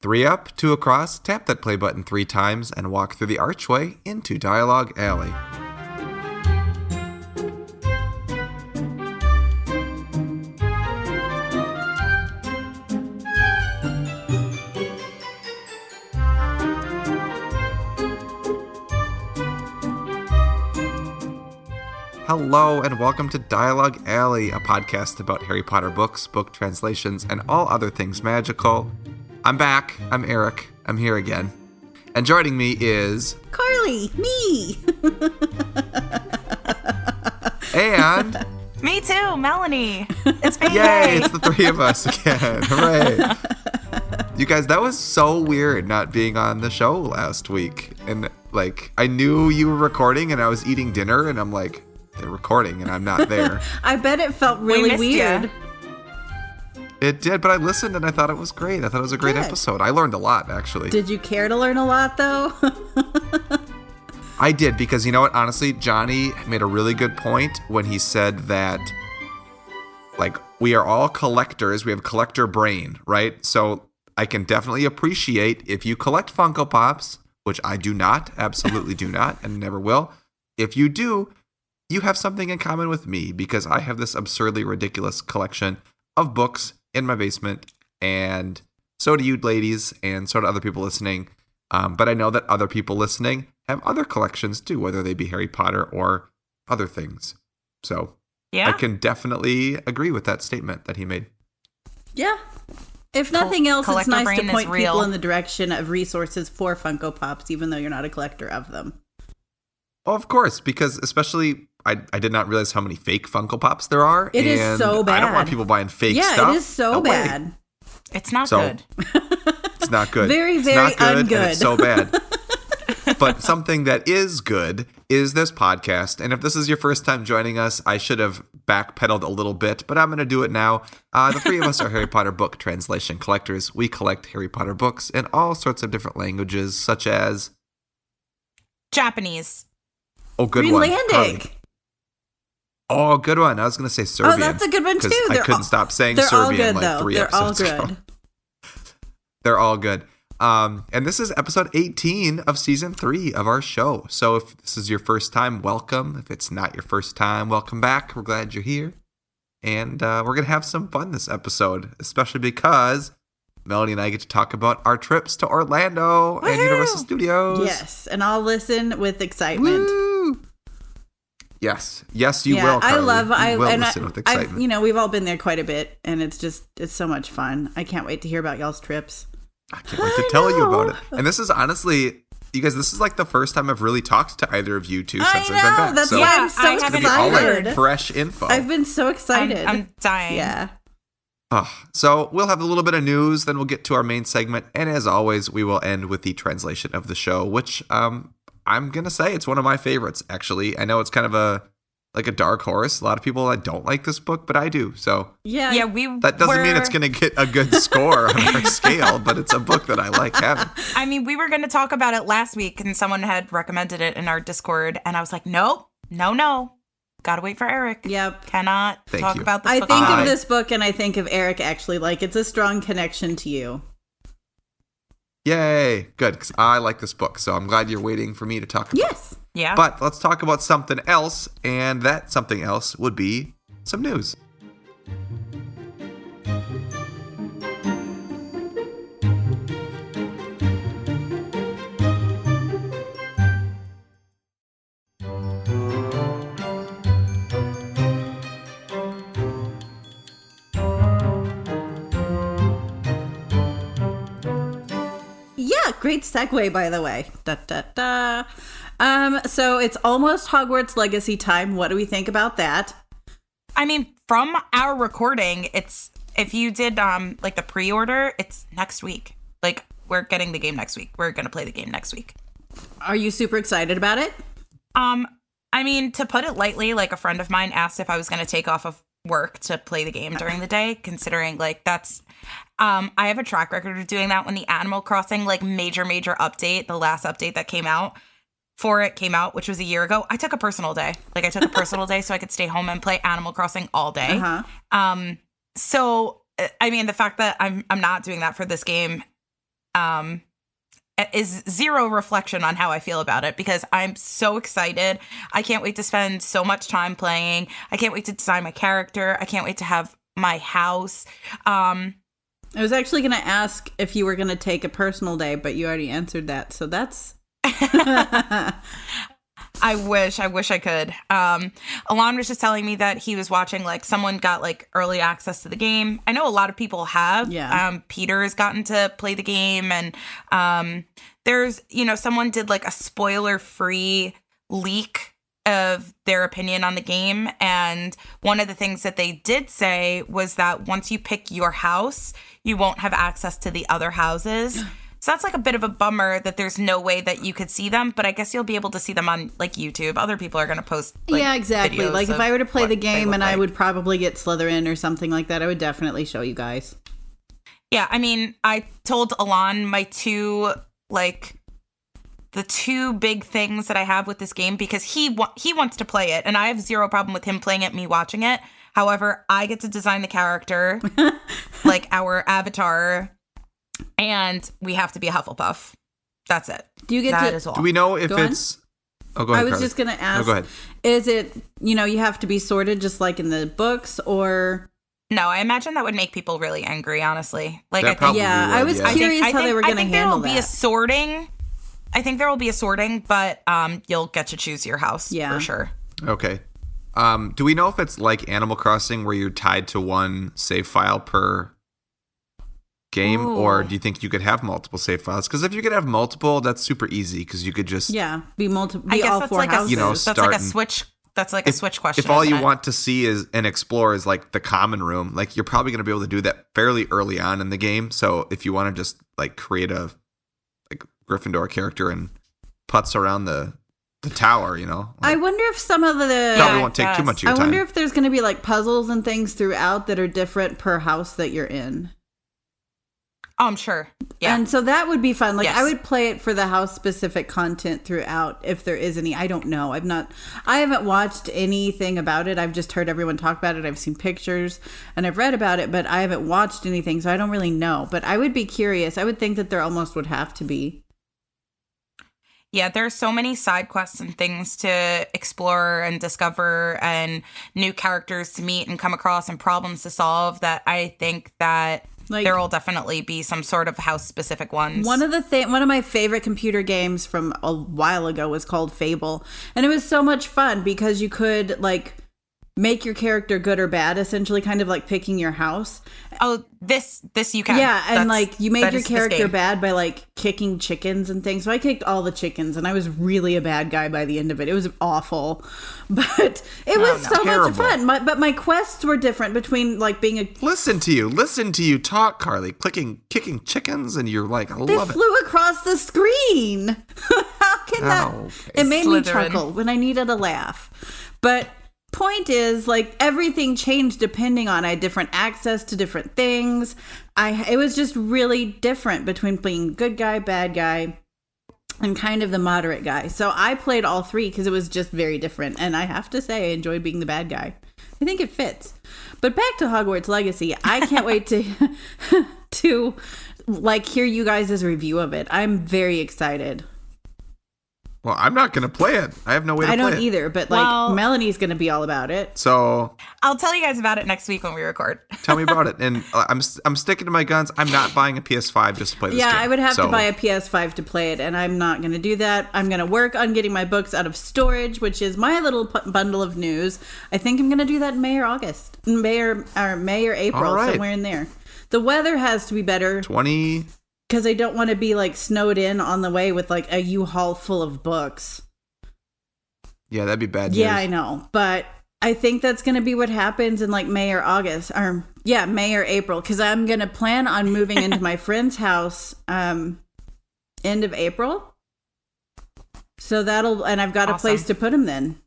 3 up, 2 across, tap that play button 3 times, and walk through the archway into Dialogue Alley. Hello and welcome to Dialogue Alley, a podcast about Harry Potter books, book translations, and all other things magical. I'm back. I'm Erik. I'm here again. And joining me is... Carly, me! And... Me too, Melanie. It's me. Yay, it's the 3 of us again. Hooray. You guys, that was so weird not being on the show last week. And, I knew you were recording and I was eating dinner and I'm like... They're recording and I'm not there. I bet it felt really weird. Ya. It did, but I listened and I thought it was great. I thought it was a great episode. I learned a lot, actually. Did you care to learn a lot, though? I did, because you know what? Honestly, Johnny made a really good point when he said that, we are all collectors. We have collector brain, right? So I can definitely appreciate if you collect Funko Pops, which I do not, absolutely do not, and never will. If you do, you have something in common with me, because I have this absurdly ridiculous collection of books in my basement, and so do you ladies, and so do other people listening. But I know that other people listening have other collections too, whether they be Harry Potter or other things. So yeah. I can definitely agree with that statement that he made. Yeah. If nothing else, it's nice to point real. People in the direction of resources for Funko Pops, even though you're not a collector of them. Oh, of course, because especially... I did not realize how many fake Funko Pops there are. It is so bad. I don't want people buying fake stuff. Yeah, it is so bad. It's not good. It's not good. Very, very it's not good, ungood. And it's so bad. But something that is good is this podcast. And if this is your first time joining us, I should have backpedaled a little bit, but I'm going to do it now. The 3 of us are Harry Potter book translation collectors. We collect Harry Potter books in all sorts of different languages, such as... Japanese. Oh, good one. Greenlandic. Oh, good one. I was going to say Serbian. Oh, that's a good one, too. I couldn't stop saying Serbian all good, 3 They're episodes all ago. good. They're all good. And this is episode 18 of season 3 of our show. So if this is your first time, welcome. If it's not your first time, welcome back. We're glad you're here. And we're going to have some fun this episode, especially because Melanie and I get to talk about our trips to Orlando and Universal Studios. Yes, and I'll listen with excitement. Woo! Yes, you will, Carly. You will listen with excitement. We've all been there quite a bit, and it's so much fun. I can't wait to hear about y'all's trips. I can't wait to tell you about it. And this is honestly, you guys, this is the first time I've really talked to either of you two since I've been back. That's why I'm so excited. All fresh info. I've been so excited. I'm dying. Yeah. So we'll have a little bit of news, then we'll get to our main segment, and as always, we will end with the translation of the show, which I'm going to say it's one of my favorites, actually. I know it's kind of a dark horse. A lot of people don't like this book, but I do. So yeah, that doesn't mean it's going to get a good score on our scale, but it's a book that I like having. I mean, we were going to talk about it last week, and someone had recommended it in our Discord, and I was like, nope, no. Gotta wait for Erik. Yep. Cannot talk about this book. I think of this book, and I think of Erik, actually. It's a strong connection to you. Yay. Good, because I like this book, so I'm glad you're waiting for me to talk about it. Yes. Yeah. But let's talk about something else, and that something else would be some news. Great segue, by the way. So it's almost Hogwarts Legacy time. What do we think about that? I mean, from our recording, if you did the pre-order, it's next week. We're getting the game next week. We're gonna play the game next week. Are you super excited about it? I mean, to put it lightly, a friend of mine asked if I was gonna take off of work to play the game during the day, considering that's I have a track record of doing that. When the Animal Crossing major update, the last update that came out, which was a year ago, I took a personal day. I took a personal day so I could stay home and play Animal Crossing all day. So I mean, the fact that I'm not doing that for this game, is zero reflection on how I feel about it, because I'm so excited. I can't wait to spend so much time playing. I can't wait to design my character. I can't wait to have my house. I was actually going to ask if you were going to take a personal day, but you already answered that. So that's... I wish I could. Alon was just telling me that he was watching, like, someone got, like, early access to the game. I know a lot of people have. Yeah. Peter has gotten to play the game, and there's, someone did, like, a spoiler-free leak of their opinion on the game, and one of the things that they did say was that once you pick your house, you won't have access to the other houses. So that's like a bit of a bummer that there's no way that you could see them, but I guess you'll be able to see them on, like, YouTube. Other people are going to post, like, yeah, exactly. Like, if I were to play the game and I would probably get Slytherin or something like that, I would definitely show you guys. Yeah, I mean, I told Alon my the two big things that I have with this game, because he wants to play it, and I have zero problem with him playing it, me watching it. However, I get to design the character, like our avatar, and we have to be a Hufflepuff. That's it. Do you get that to? Is all. Do we know if it's? Oh, go ahead. I was Carly. just gonna ask. No, go ahead. Is it? You have to be sorted just like in the books, or? No, I imagine that would make people really angry. Honestly, like That I think. probably Yeah, would, I was yeah. curious how they were going to handle there will that. be a sorting. I think there will be a sorting, but you'll get to choose your house for sure. Okay. Do we know if it's like Animal Crossing where you're tied to one save file per game, or do you think you could have multiple save files? Because if you could have multiple, that's super easy, because you could just be multiple. I guess all that's four like houses. that's like a switch. That's like a switch question. If all you isn't it? want to see is and explore is like the common room, like you're probably going to be able to do that fairly early on in the game. So if you want to just like create a like Gryffindor character and putz around the tower, like, I wonder if some of the probably won't take too much of your I time. wonder if there's going to be like puzzles and things throughout that are different per house that you're in. Oh, I'm sure. Yeah. And so that would be fun. Like, Yes. I would play it for the house specific content throughout, if there is any. I don't know. I haven't watched anything about it. I've just heard everyone talk about it. I've seen pictures and I've read about it, but I haven't watched anything, so I don't really know. But I would be curious. I would think that there almost would have to be. Yeah, there's so many side quests and things to explore and discover, and new characters to meet and come across, and problems to solve, that I think that there will definitely be some sort of house-specific ones. One of my favorite computer games from a while ago was called Fable, and it was so much fun because you could like make your character good or bad, essentially, kind of like picking your house. Oh, this you can. Yeah, and like you made your this character game. bad by like kicking chickens and things. So I kicked all the chickens, and I was really a bad guy by the end of it. It was awful, but it was so Terrible. much fun. But my quests were different between like being a. Listen to you talk, Carly. Kicking chickens, and you're like, I They love it. flew across the screen. How can that? okay. It made me Slytherin. chuckle when I needed a laugh. But point is, like, everything changed depending on I had different access to different things. It was just really different between being good guy, bad guy, and kind of the moderate guy. So I played all three because it was just very different. And I have to say, I enjoyed being the bad guy. I think it fits. But back to Hogwarts Legacy, I can't wait to like hear you guys' review of it. I'm very excited. Well, I'm not going to play it. I have no way to I play it. don't either, but like Melanie's going to be all about it. So I'll tell you guys about it next week when we record. tell me about it. And I'm sticking to my guns. I'm not buying a PS5 just to play this game. Yeah, I would have to buy a PS5 to play it, and I'm not going to do that. I'm going to work on getting my books out of storage, which is my little bundle of news. I think I'm going to do that in May or April, All right. somewhere in there. The weather has to be better. 20. Because I don't want to be like snowed in on the way with like a U-Haul full of books. Yeah, that'd be bad news. Yeah, I know. But I think that's going to be what happens in like May or April. Because I'm going to plan on moving into my friend's house end of April. So and I've got a place to put them then.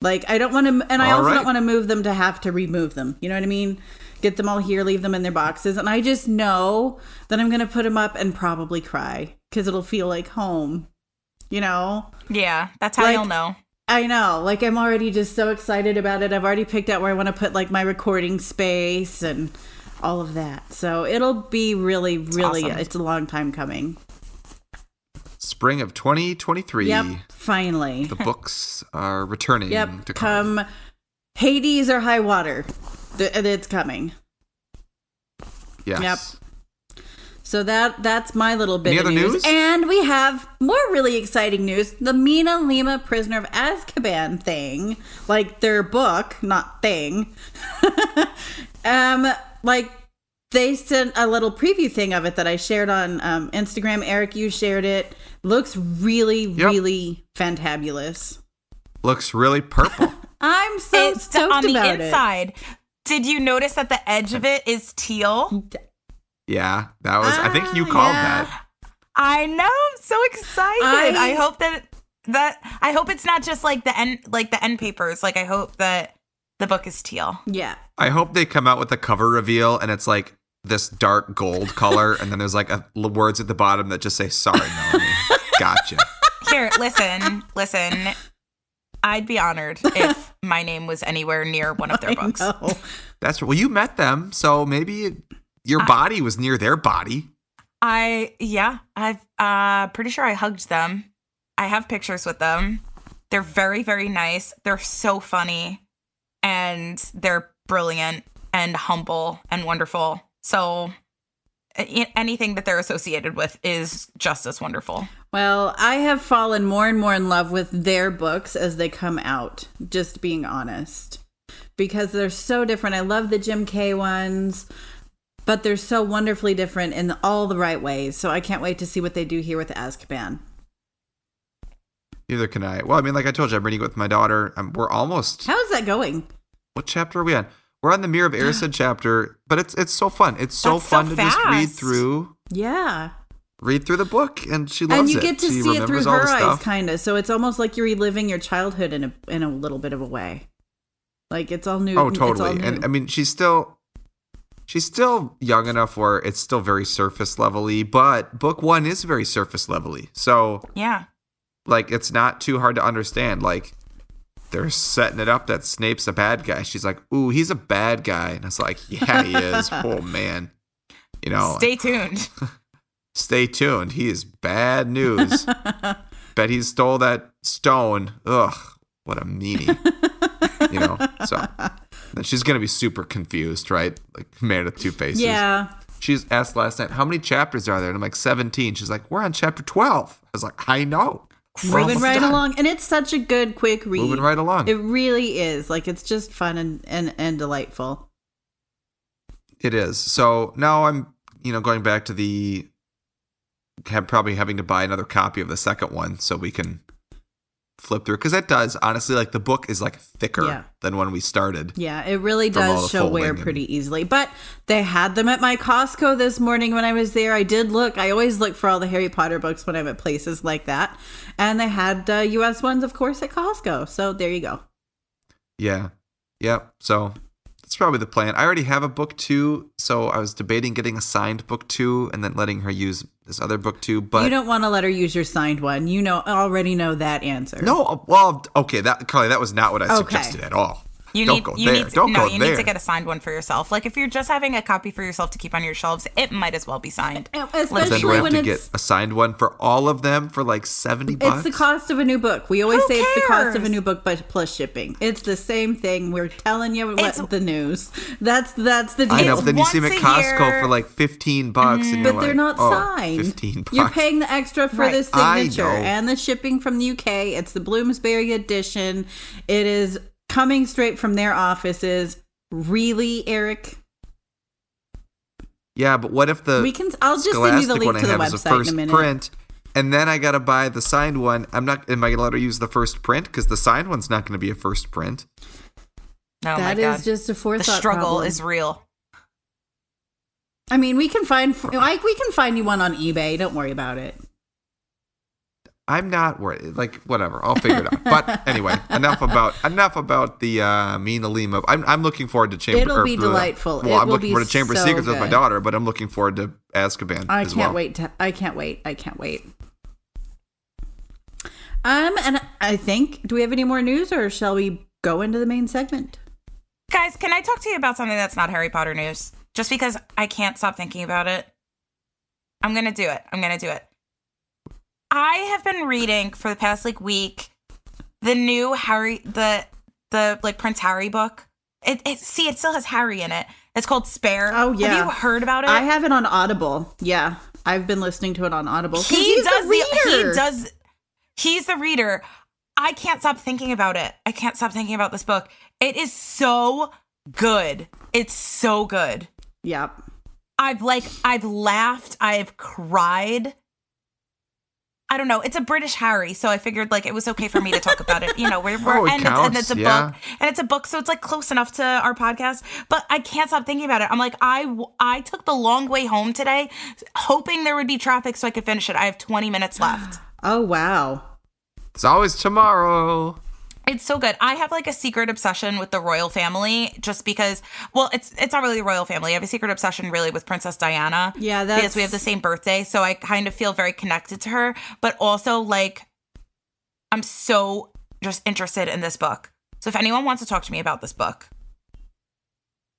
Like, I don't want to, and I also don't want to move them to have to remove them. You know what I mean? Get them all here, leave them in their boxes. And I just know that I'm going to put them up and probably cry because it'll feel like home, you know? Yeah, that's how you'll know. I know. Like, I'm already just so excited about it. I've already picked out where I want to put like my recording space, and all of that. So it'll be really, really, awesome. it's a long time coming. Spring of 2023. Yep, finally. The books are returning to come Hades or high water. It's coming. Yes. Yep. So that's my little bit Any of other news? And we have more really exciting news. The MinaLima Prisoner of Azkaban thing. Like their book, not thing. Like they sent a little preview thing of it that I shared on Instagram. Erik, you shared it. Looks really, really fantabulous. Looks really purple. I'm so stoked on the about inside. Did you notice that the edge of it is teal? Yeah, that was. I think you called that. I know. I'm so excited. I hope that I hope it's not just like the end papers. Like I hope that the book is teal. Yeah. I hope they come out with a cover reveal and it's like this dark gold color, and then there's like words at the bottom that just say "Sorry, Melanie." Gotcha. Here, listen. I'd be honored if my name was anywhere near one of their books. That's well, you met them, so maybe your body was near their body. I'm pretty sure I hugged them. I have pictures with them. They're very, very nice. They're so funny, and they're brilliant and humble and wonderful. So anything that they're associated with is just as wonderful. Well, I have fallen more and more in love with their books as they come out, just being honest, because they're so different. I love the Jim Kay ones, but they're so wonderfully different in all the right ways. So I can't wait to see what they do here with Azkaban. Neither can I. Well, I mean, like I told you, I'm reading it with my daughter. We're almost. How is that going? What chapter are we on? We're on the Mirror of Erised chapter, but it's so fun. It's so fun to just read through. Yeah. Read through the book, and she loves it. And you get to she see it through all her the eyes, stuff. kind of. So it's almost like you're reliving your childhood in a little bit of a way. Like it's all new. Oh, totally. It's all new. And I mean, she's still young enough where it's still very surface level-y, but book one is very surface level-y. So yeah, like it's not too hard to understand. Like they're setting it up that Snape's a bad guy. She's like, "Ooh, he's a bad guy," and it's like, "Yeah, he is." Oh man, you know. Stay tuned. Stay tuned. He is bad news. Bet he stole that stone. Ugh, what a meanie. You know, so then she's going to be super confused, right? Like man with two faces. Yeah. She's asked last night, how many chapters are there? And I'm like, 17. She's like, we're on chapter 12. I was like, I know. Moving right along. And it's such a good, quick read. Moving right along. It really is. Like, it's just fun and delightful. It is. So now I'm, going back to probably having to buy another copy of the second one so we can flip through. Because it does, honestly, like the book is like thicker than when we started. Yeah, it really does show wear pretty easily. But they had them at my Costco this morning when I was there. I did look. I always look for all the Harry Potter books when I'm at places like that. And they had US ones, of course, at Costco. So there you go. Yeah. Yep. So that's probably the plan. I already have a book 2, so I was debating getting a signed book 2 and then letting her use this other book 2. But you don't want to let her use your signed one. Already know that answer. No, well, okay, Carly, that was not what I suggested at all. Don't go there. You need to get a signed one for yourself. Like if you're just having a copy for yourself to keep on your shelves, it might as well be signed. Especially then do I have when to it's get a signed one for all of them for like $70? It's the cost of a new book. We always say Who it's the cost of a cares? new book, but plus shipping. It's the same thing. We're telling you the news. That's the deal. I know, but then you see them at Costco year. for like $15, and you're But they're not signed. $15. You're paying the extra for the I signature know. and the shipping from the UK. It's the Bloomsbury edition. It is coming straight from their offices. Really, Erik? Yeah, but what if the I'll just send you the Scholastic link one I to the have is a website in a first minute. print, and then I gotta buy the signed one? Am I gonna let her use the first print? Because the signed one's not gonna be a first print. Oh That my God. is just a forethought The struggle problem. is real. I mean, we can find you one on eBay. Don't worry about it. I'm not worried. Like, whatever. I'll figure it out. But anyway, enough about the MinaLima. I'm looking forward to Chamber. It'll be delightful. Well, I'm looking forward to Chamber of so Secrets with my good. daughter, but I'm looking forward to Azkaban I as well. I can't wait. And I think, do we have any more news, or shall we go into the main segment? Guys, can I talk to you about something that's not Harry Potter news? just because I can't stop thinking about it. I'm going to do it. I have been reading for the past like week the new Harry, the like Prince Harry book. It still has Harry in it. It's called Spare. Oh, yeah. Have you heard about it? I have it on Audible. Yeah. I've been listening to it on Audible. He's the reader. I can't stop thinking about it. I can't stop thinking about this book. It is so good. It's so good. Yep. I've laughed. I've cried. I don't know. It's a British Harry, so I figured like it was okay for me to talk about it. You know, and it's a book, and it's a book, so it's like close enough to our podcast. But I can't stop thinking about it. I'm like, I took the long way home today, hoping there would be traffic so I could finish it. I have 20 minutes left. Oh wow! It's always tomorrow. It's so good. I have like a secret obsession with the royal family just because, well, it's not really the royal family. I have a secret obsession really with Princess Diana. Yeah, because we have the same birthday. So I kind of feel very connected to her. But also like, I'm so just interested in this book. So if anyone wants to talk to me about this book,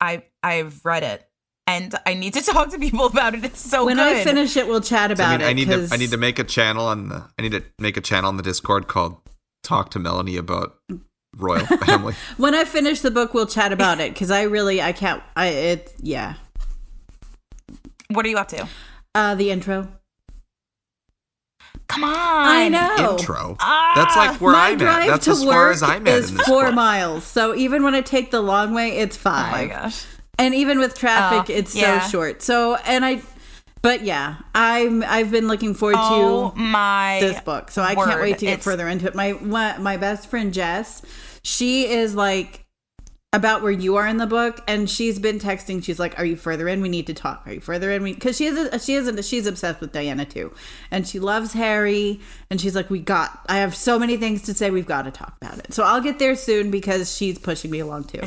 I've read it. And I need to talk to people about it. It's so when good. When I finish it, we'll chat about it. I need to make a channel on the Discord called Talk to Melanie about royal family. When I finish the book, we'll chat about it because yeah. What are you up to? The intro. Come on. I know. Intro. That's like where I'm at. That's as far as I'm at. Is 4 miles. So even when I take the long way, it's 5. Oh my gosh. And even with traffic, it's so short. So But yeah, I've been looking forward to this book, so I can't wait to get further into it. My best friend Jess, she is like about where you are in the book, and she's been texting. She's like, "Are you further in? We need to talk. Are you further in? Because she's obsessed with Diana too, and she loves Harry. And she's like, I have so many things to say. We've got to talk about it. So I'll get there soon because she's pushing me along too.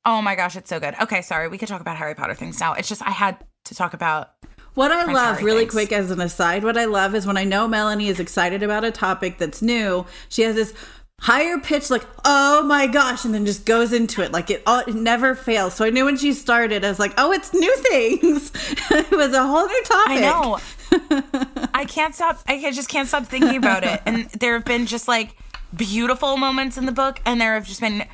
Oh my gosh, it's so good. Okay, sorry, we could talk about Harry Potter things now. It's just I had to talk about what I love really quick as an aside. What I love is when I know Melanie is excited about a topic that's new, she has this higher pitch like, oh my gosh, and then just goes into it like it never fails. So I knew when she started, I was like, oh, it's new things. It was a whole new topic. I know. I just can't stop thinking about it. And there have been just like beautiful moments in the book, and there have just been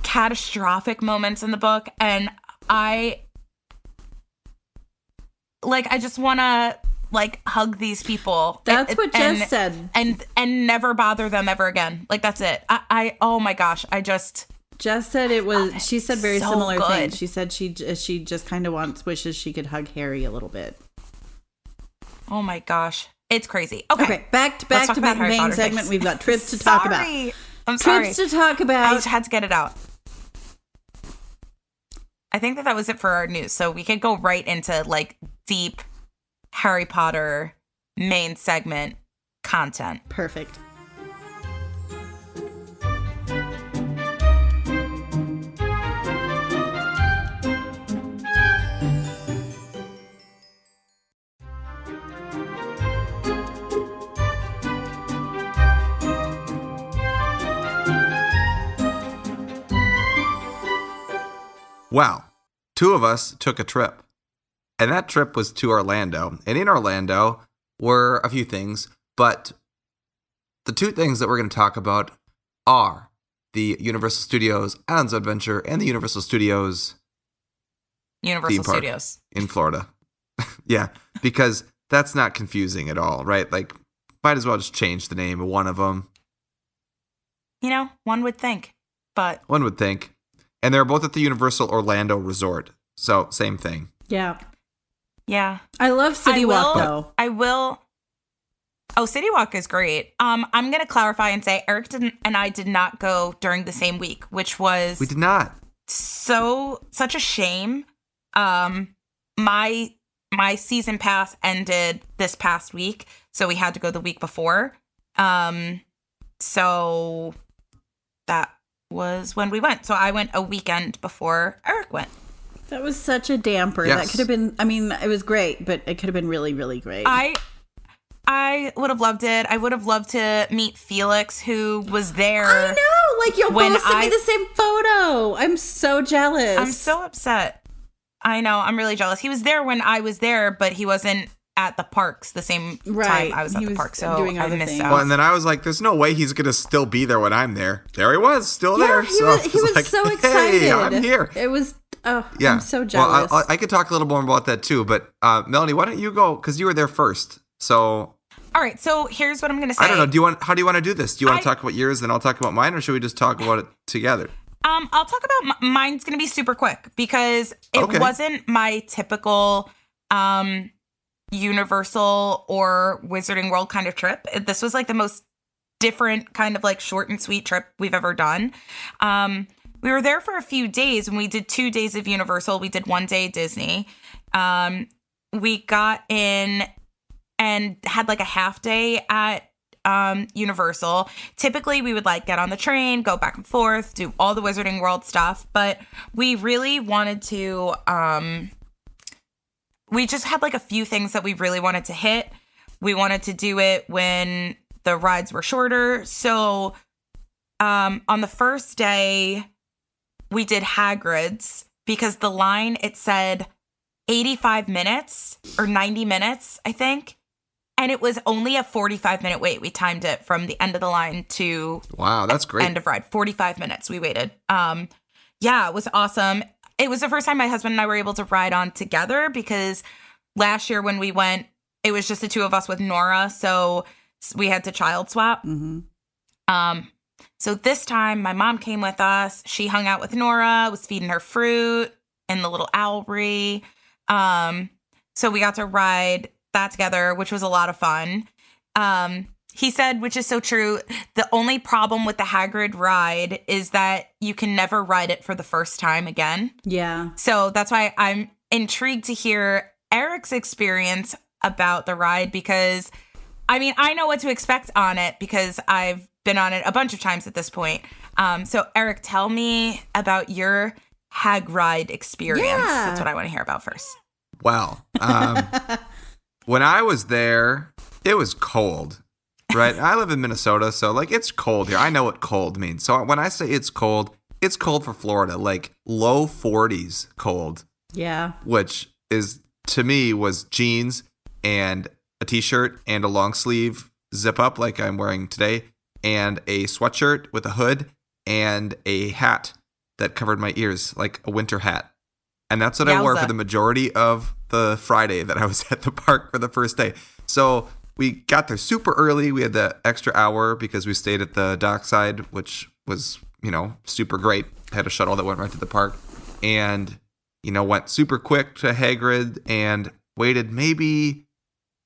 catastrophic moments in the book, and I just want to like hug these people. That's what Jess said, and never bother them ever again. Like that's it. Oh my gosh, Jess said it was. She said very similar things. She said she just kind of wishes she could hug Harry a little bit. Oh my gosh, it's crazy. Okay, back to the main segment. We've got trips to talk about. I'm sorry. Trips to talk about. I just had to get it out. I think that was it for our news. So we could go right into like deep Harry Potter main segment content. Perfect. Well, 2 of us took a trip, and that trip was to Orlando. And in Orlando were a few things, but the 2 things that we're going to talk about are the Universal Studios Islands of Adventure and the Universal Studios theme park in Florida. Yeah, because that's not confusing at all, right? Like, might as well just change the name of one of them. You know, one would think, but... One would think. And they're both at the Universal Orlando Resort. So, same thing. Yeah. Yeah. I love City Walk, though. Oh, City Walk is great. I'm going to clarify and say Erik and I did not go during the same week, which was... We did not. Such a shame. My season pass ended this past week, so we had to go the week before. So that was when we went. So I went a weekend before Erik went. That was such a damper. Yes. That could have been, I mean, it was great, but it could have been really, really great. I would have loved it. I would have loved to meet Felix, who was there. I know. Like, you'll both send me the same photo. I'm so jealous. I'm so upset. I know. I'm really jealous. He was there when I was there, but he wasn't at the parks the same Right. time I was at He the was park. So doing I other missed things. out. Well, and then I was like, there's no way he's going to still be there when I'm there. There he was, still there. He So was, I he was like, so excited. Hey, I'm here. It was, Yeah. I'm so jealous. Well, I could talk a little more about that too, but Melanie, why don't you go? Because you were there first. So All right. So here's what I'm going to say. I don't know. How do you want to do this? Do you want to talk about yours, then I'll talk about mine, or should we just talk about it together? I'll talk about mine's going to be super quick because it wasn't my typical Universal or Wizarding World kind of trip. This was like the most different kind of like short and sweet trip we've ever done. We were there for a few days and we did 2 days of Universal. We did 1 day Disney. We got in and had like a half day at Universal. Typically we would like get on the train, go back and forth, do all the Wizarding World stuff, but we really wanted to we just had like a few things that we really wanted to hit. We wanted to do it when the rides were shorter. So on the first day we did Hagrid's because the line, it said 85 minutes or 90 minutes, I think. And it was only a 45-minute wait. We timed it from the end of the line to wow, that's great. End of ride. 45 minutes we waited. Yeah, it was awesome. It was the first time my husband and I were able to ride on together because last year when we went, it was just the two of us with Nora. So we had to child swap. Mm-hmm. So this time my mom came with us. She hung out with Nora, was feeding her fruit in the little owlry. So we got to ride that together, which was a lot of fun. He said, which is so true, the only problem with the Hagrid ride is that you can never ride it for the first time again. Yeah. So that's why I'm intrigued to hear Erik's experience about the ride because, I mean, I know what to expect on it because I've been on it a bunch of times at this point. So Erik, tell me about your Hag ride experience. Yeah. That's what I want to hear about first. Well, when I was there, it was cold, right? I live in Minnesota, so like it's cold here. I know what cold means. So when I say it's cold for Florida, like low 40s cold. Yeah. Which is, to me, was jeans and a t-shirt and a long sleeve zip up like I'm wearing today and a sweatshirt with a hood and a hat that covered my ears, like a winter hat. And that's what I wore for the majority of the Friday that I was at the park for the first day. So we got there super early. We had the extra hour because we stayed at the dockside, which was, super great. Had a shuttle that went right to the park. And, went super quick to Hagrid and waited maybe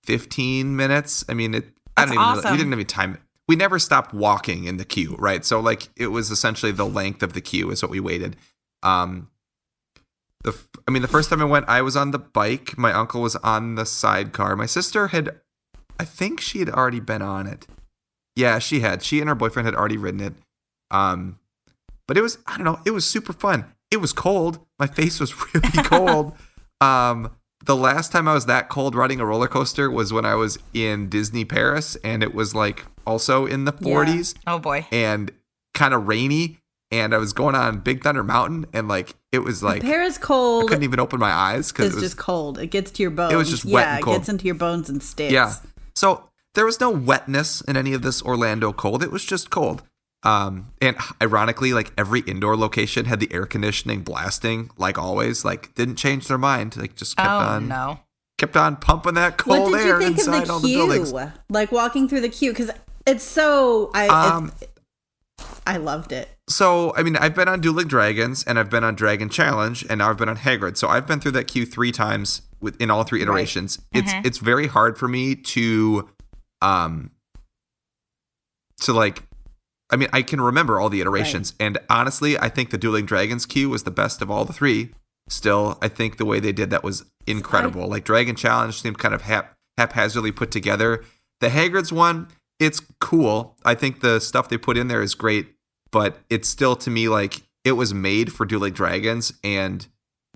15 minutes. I mean, we didn't even time it. We never stopped walking in the queue, right? So like it was essentially the length of the queue is what we waited. The first time I went, I was on the bike. My uncle was on the sidecar. My sister I think she had already been on it. Yeah, she had. She and her boyfriend had already ridden it. But it was, I don't know, it was super fun. It was cold. My face was really cold. The last time I was that cold riding a roller coaster was when I was in Disney Paris, and it was like also in the 40s. Yeah. Oh boy. And kind of rainy. And I was going on Big Thunder Mountain, and like it was like Paris cold. I couldn't even open my eyes because it was just cold. It gets to your bones. It was just wet and cold. It gets into your bones and sticks. Yeah. So there was no wetness in any of this Orlando cold. It was just cold. And ironically, like every indoor location had the air conditioning blasting, like always. Like didn't change their mind. Like just kept on pumping that cold air inside all the buildings. Like walking through the queue, because it's so I loved it. So, I mean, I've been on Dueling Dragons, and I've been on Dragon Challenge, and now I've been on Hagrid. So I've been through that queue 3 times in all 3 iterations. Right. Mm-hmm. It's very hard for me to like, I mean, I can remember all the iterations. Right. And honestly, I think the Dueling Dragons queue was the best of all the 3. Still, I think the way they did that was incredible. Like Dragon Challenge seemed kind of haphazardly put together. The Hagrid's one, it's cool. I think the stuff they put in there is great. But it's still, to me, like, it was made for Dueling Dragons, and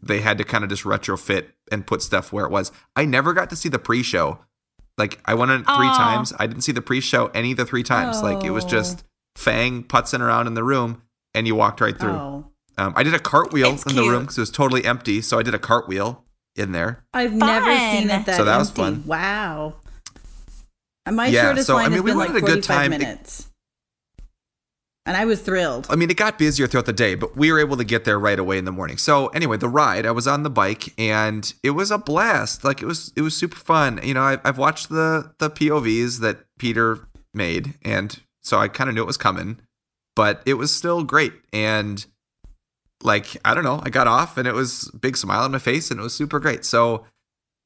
they had to kind of just retrofit and put stuff where it was. I never got to see the pre-show. Like, I went on it 3 times. I didn't see the pre-show any of the 3 times. Like, it was just Fang putzing around in the room, and you walked right through. I did a cartwheel It's in the cute. room because it was totally empty. So I did a cartwheel in there. I've never seen it that So that was empty. fun. Wow. My Yeah, shortest so, line I mean, has we been wanted like a good 45 time. minutes. And I was thrilled. I mean, it got busier throughout the day, but we were able to get there right away in the morning. So anyway, the ride, I was on the bike and it was a blast. Like it was super fun. You know, I've watched the POVs that Peter made, and so I kind of knew it was coming, but it was still great. And like, I don't know, I got off and it was a big smile on my face and it was super great. So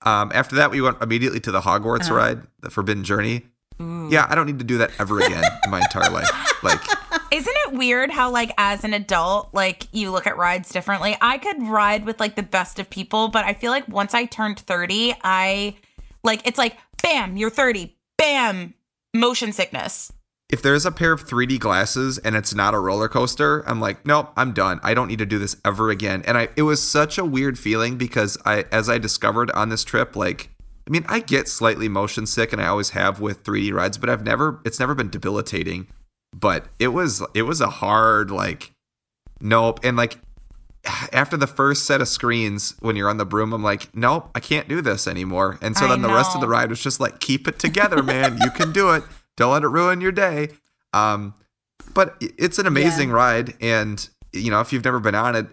after that, we went immediately to the Hogwarts ride, the Forbidden Journey. Yeah, I don't need to do that ever again in my entire life. Like, Isn't it weird how, like, as an adult, like, you look at rides differently? I could ride with, like, the best of people, but I feel like once I turned 30, it's like, bam, you're 30. Bam, motion sickness. if there's a pair of 3D glasses and it's not a roller coaster, I'm like, nope, I'm done. I don't need to do this ever again. And it was such a weird feeling because as I discovered on this trip, like, I mean, I get slightly motion sick and I always have with 3D rides, but it's never been debilitating. But it was a hard, like, nope. And like after the first set of screens, when you're on the broom, I'm like, nope, I can't do this anymore. And so then the rest of the ride was just like, keep it together, man. You can do it. Don't let it ruin your day. But it's an amazing ride. And, you know, if you've never been on it,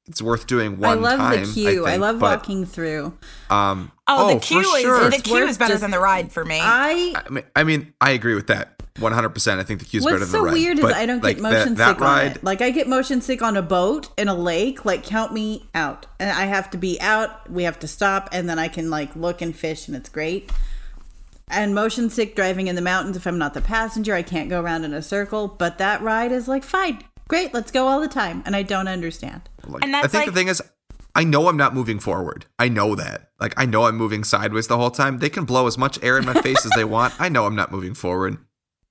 it's worth doing one time. I love the queue. I love walking through. The queue is better than the ride for me. I mean, I agree with that 100%. I think the queue's better than the ride. What's so weird is I don't get motion sick on it. Like, I get motion sick on a boat in a lake. Like, count me out. And I have to be out. We have to stop. And then I can, like, look and fish, and it's great. And motion sick driving in the mountains. If I'm not the passenger, I can't go around in a circle. But that ride is like, fine, great, let's go all the time. And I don't understand. And that's, I think the thing is, I know I'm not moving forward. I know that. Like, I know I'm moving sideways the whole time. They can blow as much air in my face as they want. I know I'm not moving forward.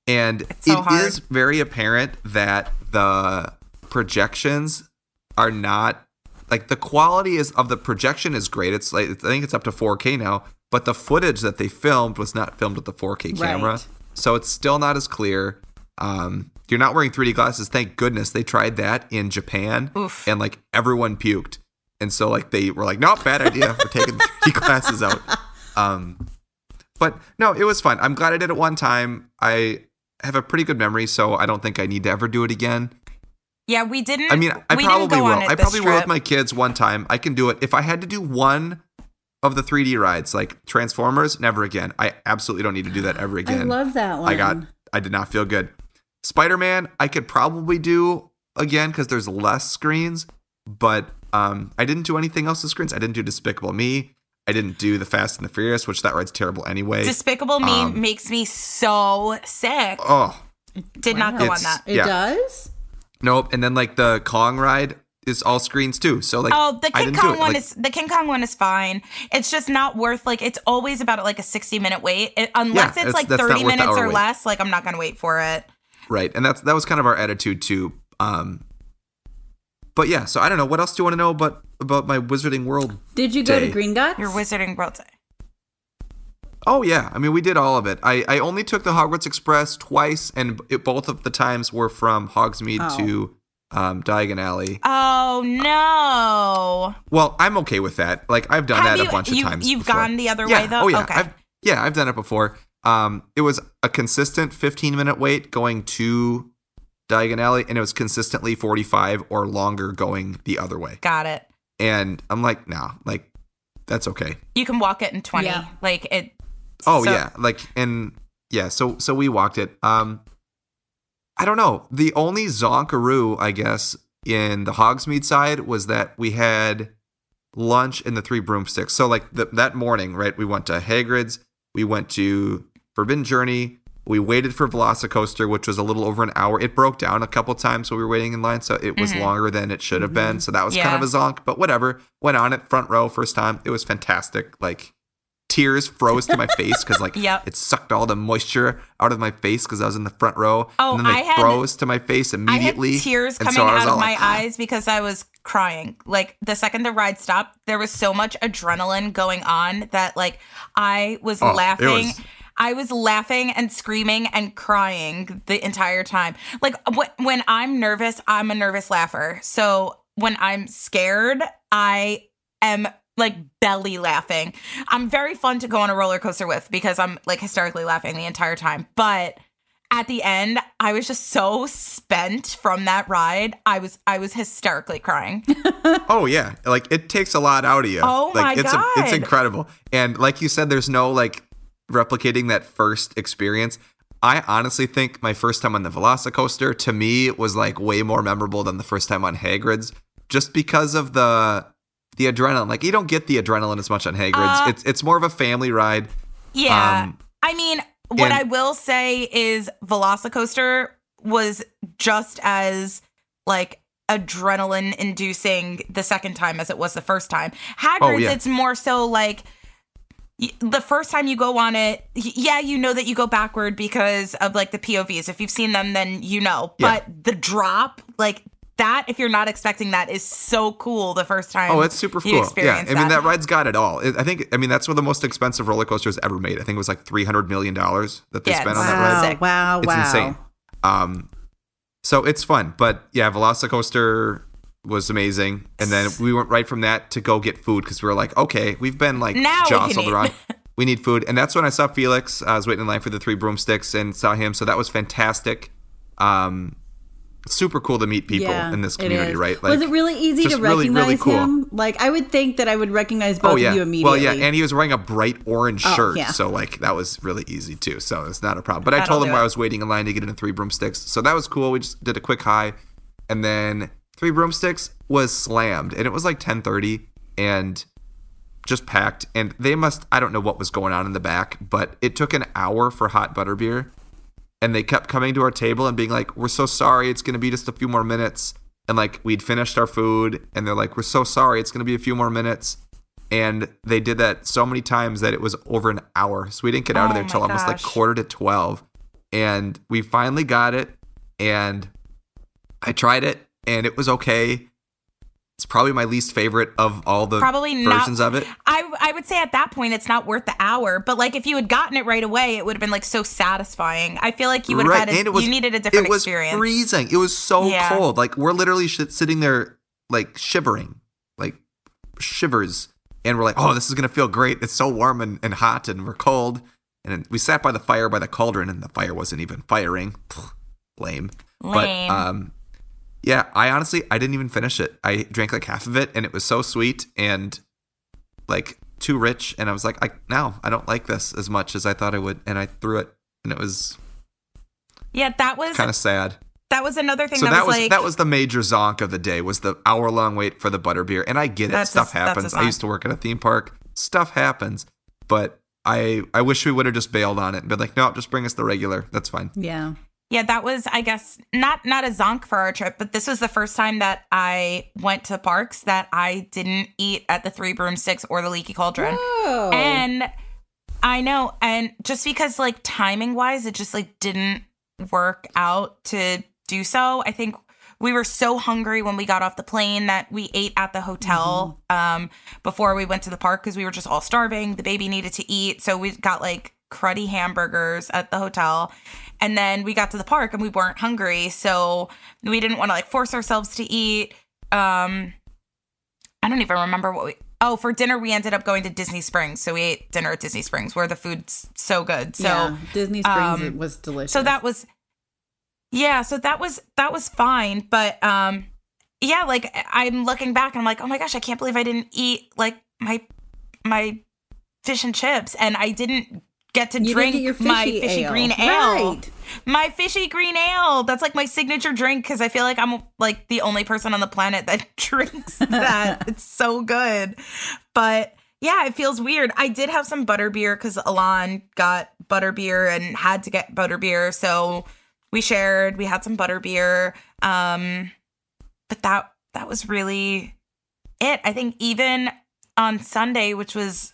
And it is very apparent that the projections are not, like, the quality of the projection is great. It's like, I think it's up to 4K now, but the footage that they filmed was not filmed with the 4K camera. Right. So it's still not as clear. You're not wearing 3D glasses. Thank goodness. They tried that in Japan. Oof. And like everyone puked. And so like they were like, nope, bad idea. We're taking 3D glasses out. But no, it was fun. I'm glad I did it one time. I have a pretty good memory, so I don't think I need to ever do it again. Yeah, we didn't. I mean, I probably will. I probably will with my trip. kids one time. I can do it. If I had to do one of the 3D rides, like Transformers, never again. I absolutely don't need to do that ever again. I love that one. I did not feel good. Spider-Man, I could probably do again because there's less screens, but I didn't do anything else with screens. I didn't do Despicable Me. I didn't do the Fast and the Furious, which that ride's terrible anyway. Despicable Me makes me so sick. Oh, did not go on that. It does? Nope. And then like the Kong ride is all screens too. So like, the King Kong one the King Kong one is fine. It's just not worth, like, it's always about like a 60-minute wait. Unless it's like 30 minutes or less, like, I'm not going to wait for it. Right. And that was kind of our attitude too. But yeah, so I don't know. What else do you want to know about my Wizarding World? Did you go to Green Dots? Your Wizarding World Day. Oh, yeah. I mean, we did all of it. I only took the Hogwarts Express twice, and both of the times were from Hogsmeade to Diagon Alley. Oh, no. Well, I'm okay with that. Like, I've done that a bunch of times You've before. gone the other way, though? Oh, yeah. Okay. I've done it before. It was a consistent 15-minute wait going to Diagon Alley, and it was consistently 45 or longer going the other way. Got it. And I'm like, nah, like, that's okay. You can walk it in 20. Yeah. Like, it. Oh, yeah. Like, and yeah, so we walked it. I don't know. The only zonkaroo, I guess, in the Hogsmeade side was that we had lunch in the Three Broomsticks. So, like, that morning, right, we went to Hagrid's, we went to Forbidden Journey, we waited for Velocicoaster, which was a little over an hour. It broke down a couple times while we were waiting in line, so it was longer than it should have been. So that was kind of a zonk, but whatever. Went on it, front row, first time. It was fantastic. Like, tears froze to my face because, like, it sucked all the moisture out of my face because I was in the front row. Oh, and then they froze to my face immediately. I had tears coming out of my eyes because I was crying. Like, the second the ride stopped, there was so much adrenaline going on that, like, I was laughing. I was laughing and screaming and crying the entire time. Like, when I'm nervous, I'm a nervous laugher. So when I'm scared, I am like belly laughing. I'm very fun to go on a roller coaster with because I'm like hysterically laughing the entire time. But at the end, I was just so spent from that ride. I was hysterically crying. Oh yeah, like it takes a lot out of you. Oh like, my God. It's incredible. And like you said, there's no like replicating that first experience. I honestly think my first time on the Velocicoaster to me was like way more memorable than the first time on Hagrid's, just because of the adrenaline. Like you don't get the adrenaline as much on Hagrid's. It's more of a family ride. Yeah. I mean, what I will say is Velocicoaster was just as like adrenaline inducing the second time as it was the first time. Hagrid's, it's more so like the first time you go on it, yeah, you know that you go backward because of like the POVs. If you've seen them, then you know. But the drop, like that, if you're not expecting that, is so cool the first time. Oh, it's super cool. Yeah, I mean, that ride's got it all. I think that's one of the most expensive roller coasters ever made. I think it was like $300 million that they spent on that ride. Wow, it's insane. So it's fun. But yeah, Velocicoaster was amazing. And then we went right from that to go get food because we were like, okay, we've been like jostled around. We need food. And that's when I saw Felix. I was waiting in line for the 3 broomsticks and saw him. So that was fantastic. Super cool to meet people in this community, right? Like, was it really easy to recognize him? Like, I would think that I would recognize both of you immediately. Well, yeah, and he was wearing a bright orange shirt, so like that was really easy too. So it's not a problem. But I told him I was waiting in line to get into 3 broomsticks, so that was cool. We just did a quick hi, and then 3 broomsticks was slammed, and it was like 10:30 and just packed. And I don't know what was going on in the back, but it took an hour for hot butterbeer. And they kept coming to our table and being like, we're so sorry, it's going to be just a few more minutes. And like, we'd finished our food and they're like, we're so sorry, it's going to be a few more minutes. And they did that so many times that it was over an hour. So we didn't get out of there till almost like 11:45. And we finally got it. And I tried it and it was okay. It's probably my least favorite of all the versions of it. I would say at that point, it's not worth the hour. But like if you had gotten it right away, it would have been like so satisfying. I feel like you would have had you needed a different experience. It was freezing. It was so cold. Like we're literally sitting there like shivering, like shivers. And we're like, oh, this is going to feel great. It's so warm and hot and we're cold. And we sat by the fire by the cauldron and the fire wasn't even firing. Lame. But yeah, I didn't even finish it. I drank like half of it and it was so sweet and like too rich. And I was like, I don't like this as much as I thought I would. And I threw it and it was that was kind of sad. That was another thing. So that was the major zonk of the day, was the hour-long wait for the butterbeer. And I get it. Stuff happens. I used to work at a theme park. Stuff happens. But I wish we would have just bailed on it and been like, no, just bring us the regular. That's fine. Yeah. Yeah, that was, I guess, not a zonk for our trip, but this was the first time that I went to parks that I didn't eat at the 3 broomsticks or the Leaky Cauldron. Whoa. And I know, and just because like timing wise, it just like didn't work out to do so. I think we were so hungry when we got off the plane that we ate at the hotel before we went to the park because we were just all starving. The baby needed to eat. So we got like cruddy hamburgers at the hotel. And then we got to the park and we weren't hungry. So we didn't want to like force ourselves to eat. I don't even remember for dinner we ended up going to Disney Springs. So we ate dinner at Disney Springs where the food's so good. So Disney Springs it was delicious. So that was fine. But like I'm looking back and I'm like, oh my gosh, I can't believe I didn't eat like my fish and chips and I didn't get to drink my fishy green ale. Right. My fishy green ale. That's like my signature drink because I feel like I'm like the only person on the planet that drinks that. It's so good. But yeah, it feels weird. I did have some butterbeer because Alon got butterbeer and had to get butterbeer. So we shared. We had some butterbeer. But that was really it. I think even on Sunday, which was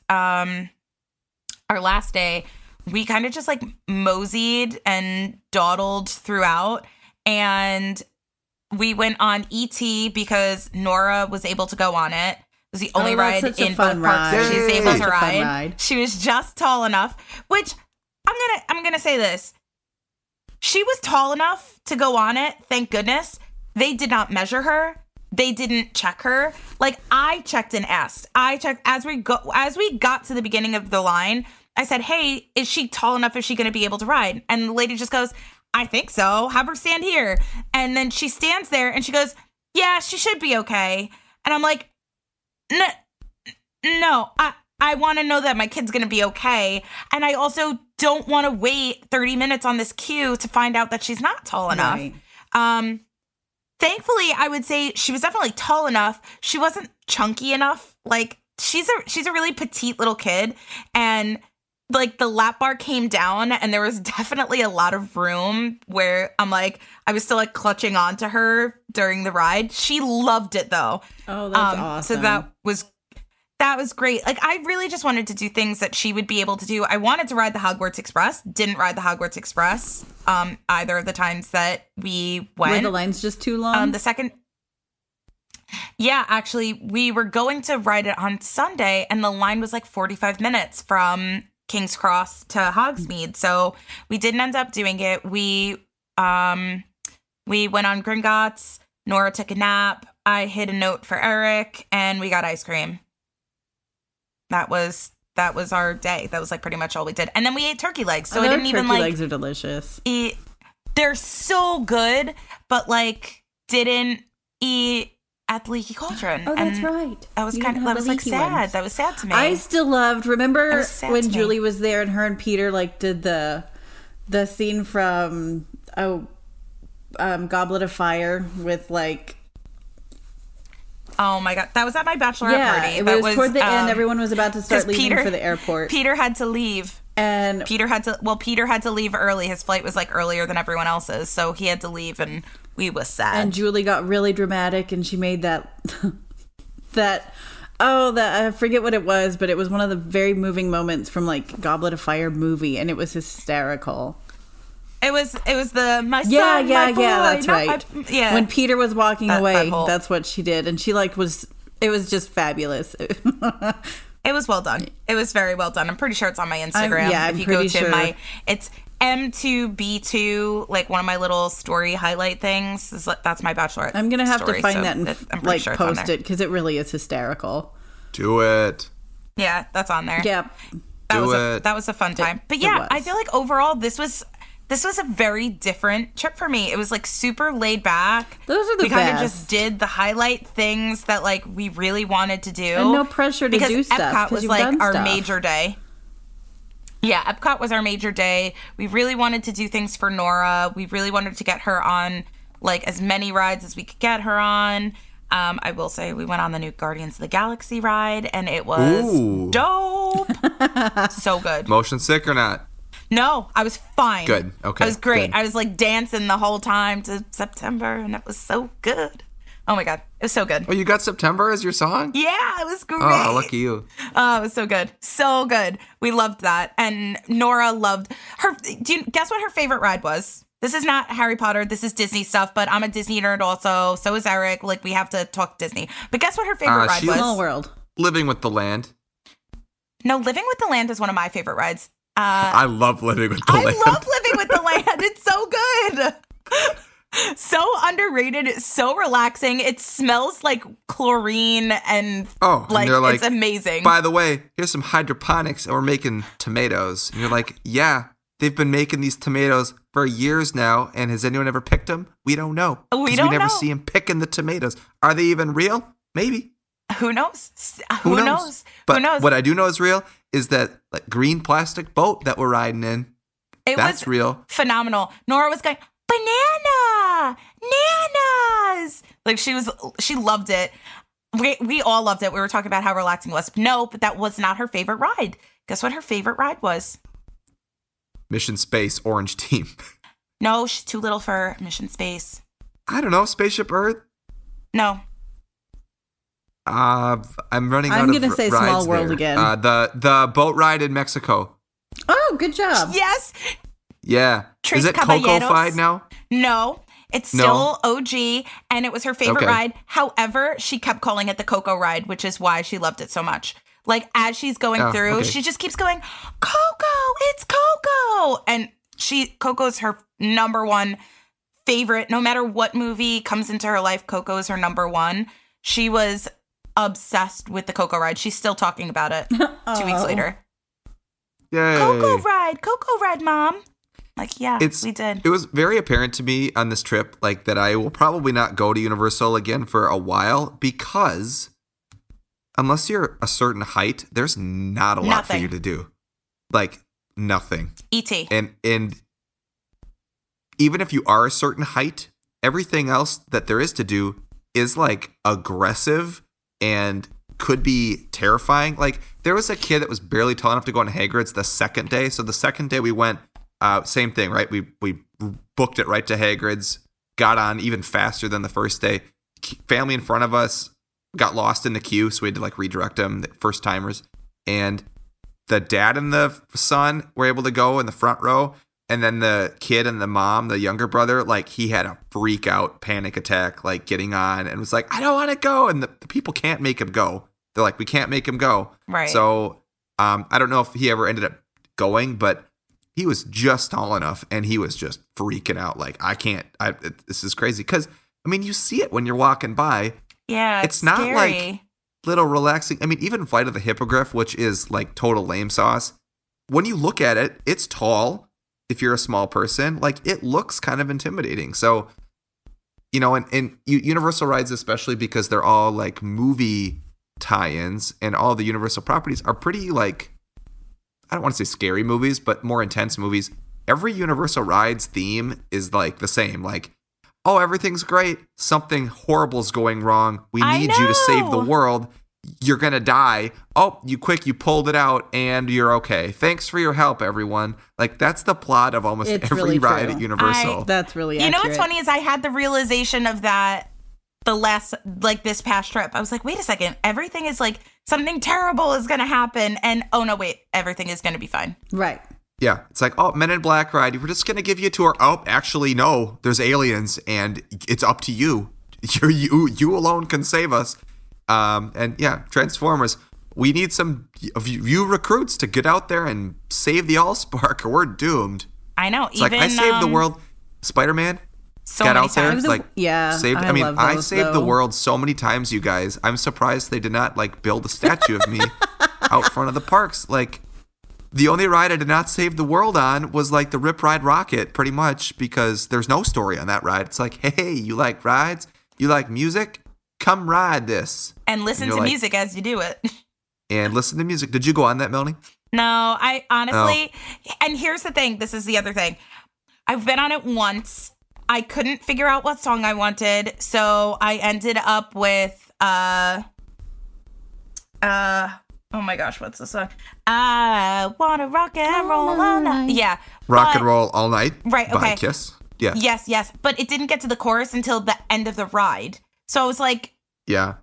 our last day, we kind of just like moseyed and dawdled throughout. And we went on ET because Nora was able to go on it. It was the only ride in both parks she was able to ride. She was just tall enough, which I'm gonna say this. She was tall enough to go on it. Thank goodness. They did not measure her. they didn't check her. Like, I checked and asked. I checked as we got to the beginning of the line. I said, hey, is she tall enough? Is she going to be able to ride? And the lady just goes, I think so. Have her stand here. And then she stands there and she goes, yeah, she should be okay. And I'm like, no, I want to know that my kid's going to be okay. And I also don't want to wait 30 minutes on this queue to find out that she's not tall enough. Right. Thankfully, I would say she was definitely tall enough. She wasn't chunky enough. Like, she's a really petite little kid. And like the lap bar came down and there was definitely a lot of room where I'm like, I was still like clutching onto her during the ride. She loved it though. Oh, that's awesome. So that was great. Like, I really just wanted to do things that she would be able to do. I wanted to ride the Hogwarts Express. Didn't ride the Hogwarts Express either of the times that we went. Were the lines just too long? Yeah, actually, we were going to ride it on Sunday, and the line was like 45 minutes from King's Cross to Hogsmeade. So we didn't end up doing it. We went on Gringotts. Nora took a nap. I hid a note for Erik, and we got ice cream. That was our day. That was like pretty much all we did. And then we ate turkey legs. So I didn't even like... Turkey legs are delicious. They're so good, but like didn't eat at the Leaky Cauldron. Oh, that's right. That was that was like sad. Ones. That was sad to me. I still loved, remember when Julie was there and her and Peter like did the scene from Goblet of Fire with like... Oh my God. That was at my bachelorette party. It was toward the end. Everyone was about to start leaving for the airport. Peter had to leave. And Peter had to leave early. His flight was like earlier than everyone else's. So he had to leave and we was sad. And Julie got really dramatic and she made that I forget what it was, but it was one of the very moving moments from like Goblet of Fire movie and it was hysterical. It was the my son, yeah, my boy, that's right. Yeah. When Peter was walking away, that's what she did, and she like it was just fabulous. It was well done. It was very well done. I'm pretty sure it's on my Instagram. I'm pretty sure. It's M2B2, like one of my little story highlight things. That's my bachelorette. I'm gonna have story, to find that and like sure post it because it really is hysterical. Do it. Yeah, that's on there. Yeah, that was a fun time. But yeah, I feel like overall this was a very different trip for me. It was like super laid back. Those are the best. We kind of just did the highlight things that like we really wanted to do. And no pressure to do stuff. Epcot was like our major day. Yeah, Epcot was our major day. We really wanted to do things for Nora. We really wanted to get her on like as many rides as we could get her on. I will say we went on the new Guardians of the Galaxy ride and it was dope. So good. Motion sick or not? No, I was fine. Good. Okay. I was great. Good. I was like dancing the whole time to September, and it was so good. Oh my God. It was so good. Oh, you got September as your song? Yeah, it was great. Oh, lucky you. Oh, it was so good. So good. We loved that. And Nora loved her. Guess what her favorite ride was? This is not Harry Potter. This is Disney stuff, but I'm a Disney nerd also. So is Erik. Like, we have to talk Disney. But guess what her favorite ride was? Small World. Living with the Land. No, Living with the Land is one of my favorite rides. I love Living with the Land. I love Living with the Land. It's so good. So underrated. It's so relaxing. It smells like chlorine and like it's amazing. By the way, here's some hydroponics and we're making tomatoes. And you're like, yeah, they've been making these tomatoes for years now. And has anyone ever picked them? We don't know. We never see them picking the tomatoes. Are they even real? Maybe. Who knows? Who knows? But what I do know is real is that like green plastic boat that we're riding in. That's real. Phenomenal. Nora was going, banana, nanas. Like she loved it. We all loved it. We were talking about how relaxing it was. No, but that was not her favorite ride. Guess what her favorite ride was? Mission Space Orange Team. No, she's too little for Mission Space. I don't know. Spaceship Earth? No. I'm running out of rides. I'm going to say Small World again. The boat ride in Mexico. Oh, good job. Yes. Yeah. Tres Is it Caballeros? Coco-fied now? No. It's still OG, and it was her favorite ride. However, she kept calling it the Coco ride, which is why she loved it so much. Like, as she's going through, she just keeps going, Coco, it's Coco. And Coco's her number one favorite. No matter what movie comes into her life, Coco is her number one. She was obsessed with the Coco ride. She's still talking about it 2 weeks later. Yay. Coco ride, Mom. Like, yeah, we did. It was very apparent to me on this trip, like, that I will probably not go to Universal again for a while because unless you're a certain height, there's not a lot for you to do. Like, nothing. E.T. And even if you are a certain height, everything else that there is to do is, like, aggressive and could be terrifying. Like, there was a kid that was barely tall enough to go on Hagrid's the second day. So the second day we went, same thing, right? We booked it right to Hagrid's, got on even faster than the first day. Family in front of us got lost in the queue, so we had to like redirect them, the first timers. And the dad and the son were able to go in the front row. And then the kid and the mom, the younger brother, like he had a freak out panic attack, like getting on and was like, I don't want to go. And the people can't make him go. They're like, we can't make him go. Right. So I don't know if he ever ended up going, but he was just tall enough and he was just freaking out. Like, this is crazy. Because, I mean, you see it when you're walking by. Yeah, it's not scary. like little relaxing. I mean, even Flight of the Hippogriff, which is like total lame sauce. When you look at it, it's tall. If you're a small person, like it looks kind of intimidating. So, you know, and Universal rides, especially because they're all like movie tie-ins and all the Universal properties are pretty like, I don't want to say scary movies, but more intense movies. Every Universal rides theme is like the same. Like, oh, everything's great. Something horrible's going wrong. We need you to save the world. You're going to die. Oh, you pulled it out and you're okay. Thanks for your help, everyone. Like, that's the plot of almost every really ride true. at Universal. That's really accurate. You know what's accurate. funny is I had the realization of that this past trip. I was like, wait a second. Everything is like something terrible is going to happen. And oh no, wait, everything is going to be fine. Right. Yeah. It's like, oh, Men in Black ride. We're just going to give you a tour. Oh, actually, no, there's aliens and it's up to you. You alone can save us. And yeah, Transformers. We need some of you recruits to get out there and save the Allspark or we're doomed. I know. It's like I saved the world. Spider-Man got out there, times. like saved. I saved the world so many times, you guys. I'm surprised they did not like build a statue of me out front of the parks. Like the only ride I did not save the world on was like the Rip Ride Rocket, pretty much because there's no story on that ride. It's like, hey, you like rides? You like music? Come ride this. And listen to music as you do it. And listen to music. Did you go on that, Melanie? No, I honestly, and here's the thing. This is the other thing. I've been on it once. I couldn't figure out what song I wanted. So I ended up with, oh my gosh, what's the song? I want to rock and roll all night. Yeah. Rock and Roll All Night. Right, okay. By Kiss. Yeah. Yes. But it didn't get to the chorus until the end of the ride. So I was like, yeah,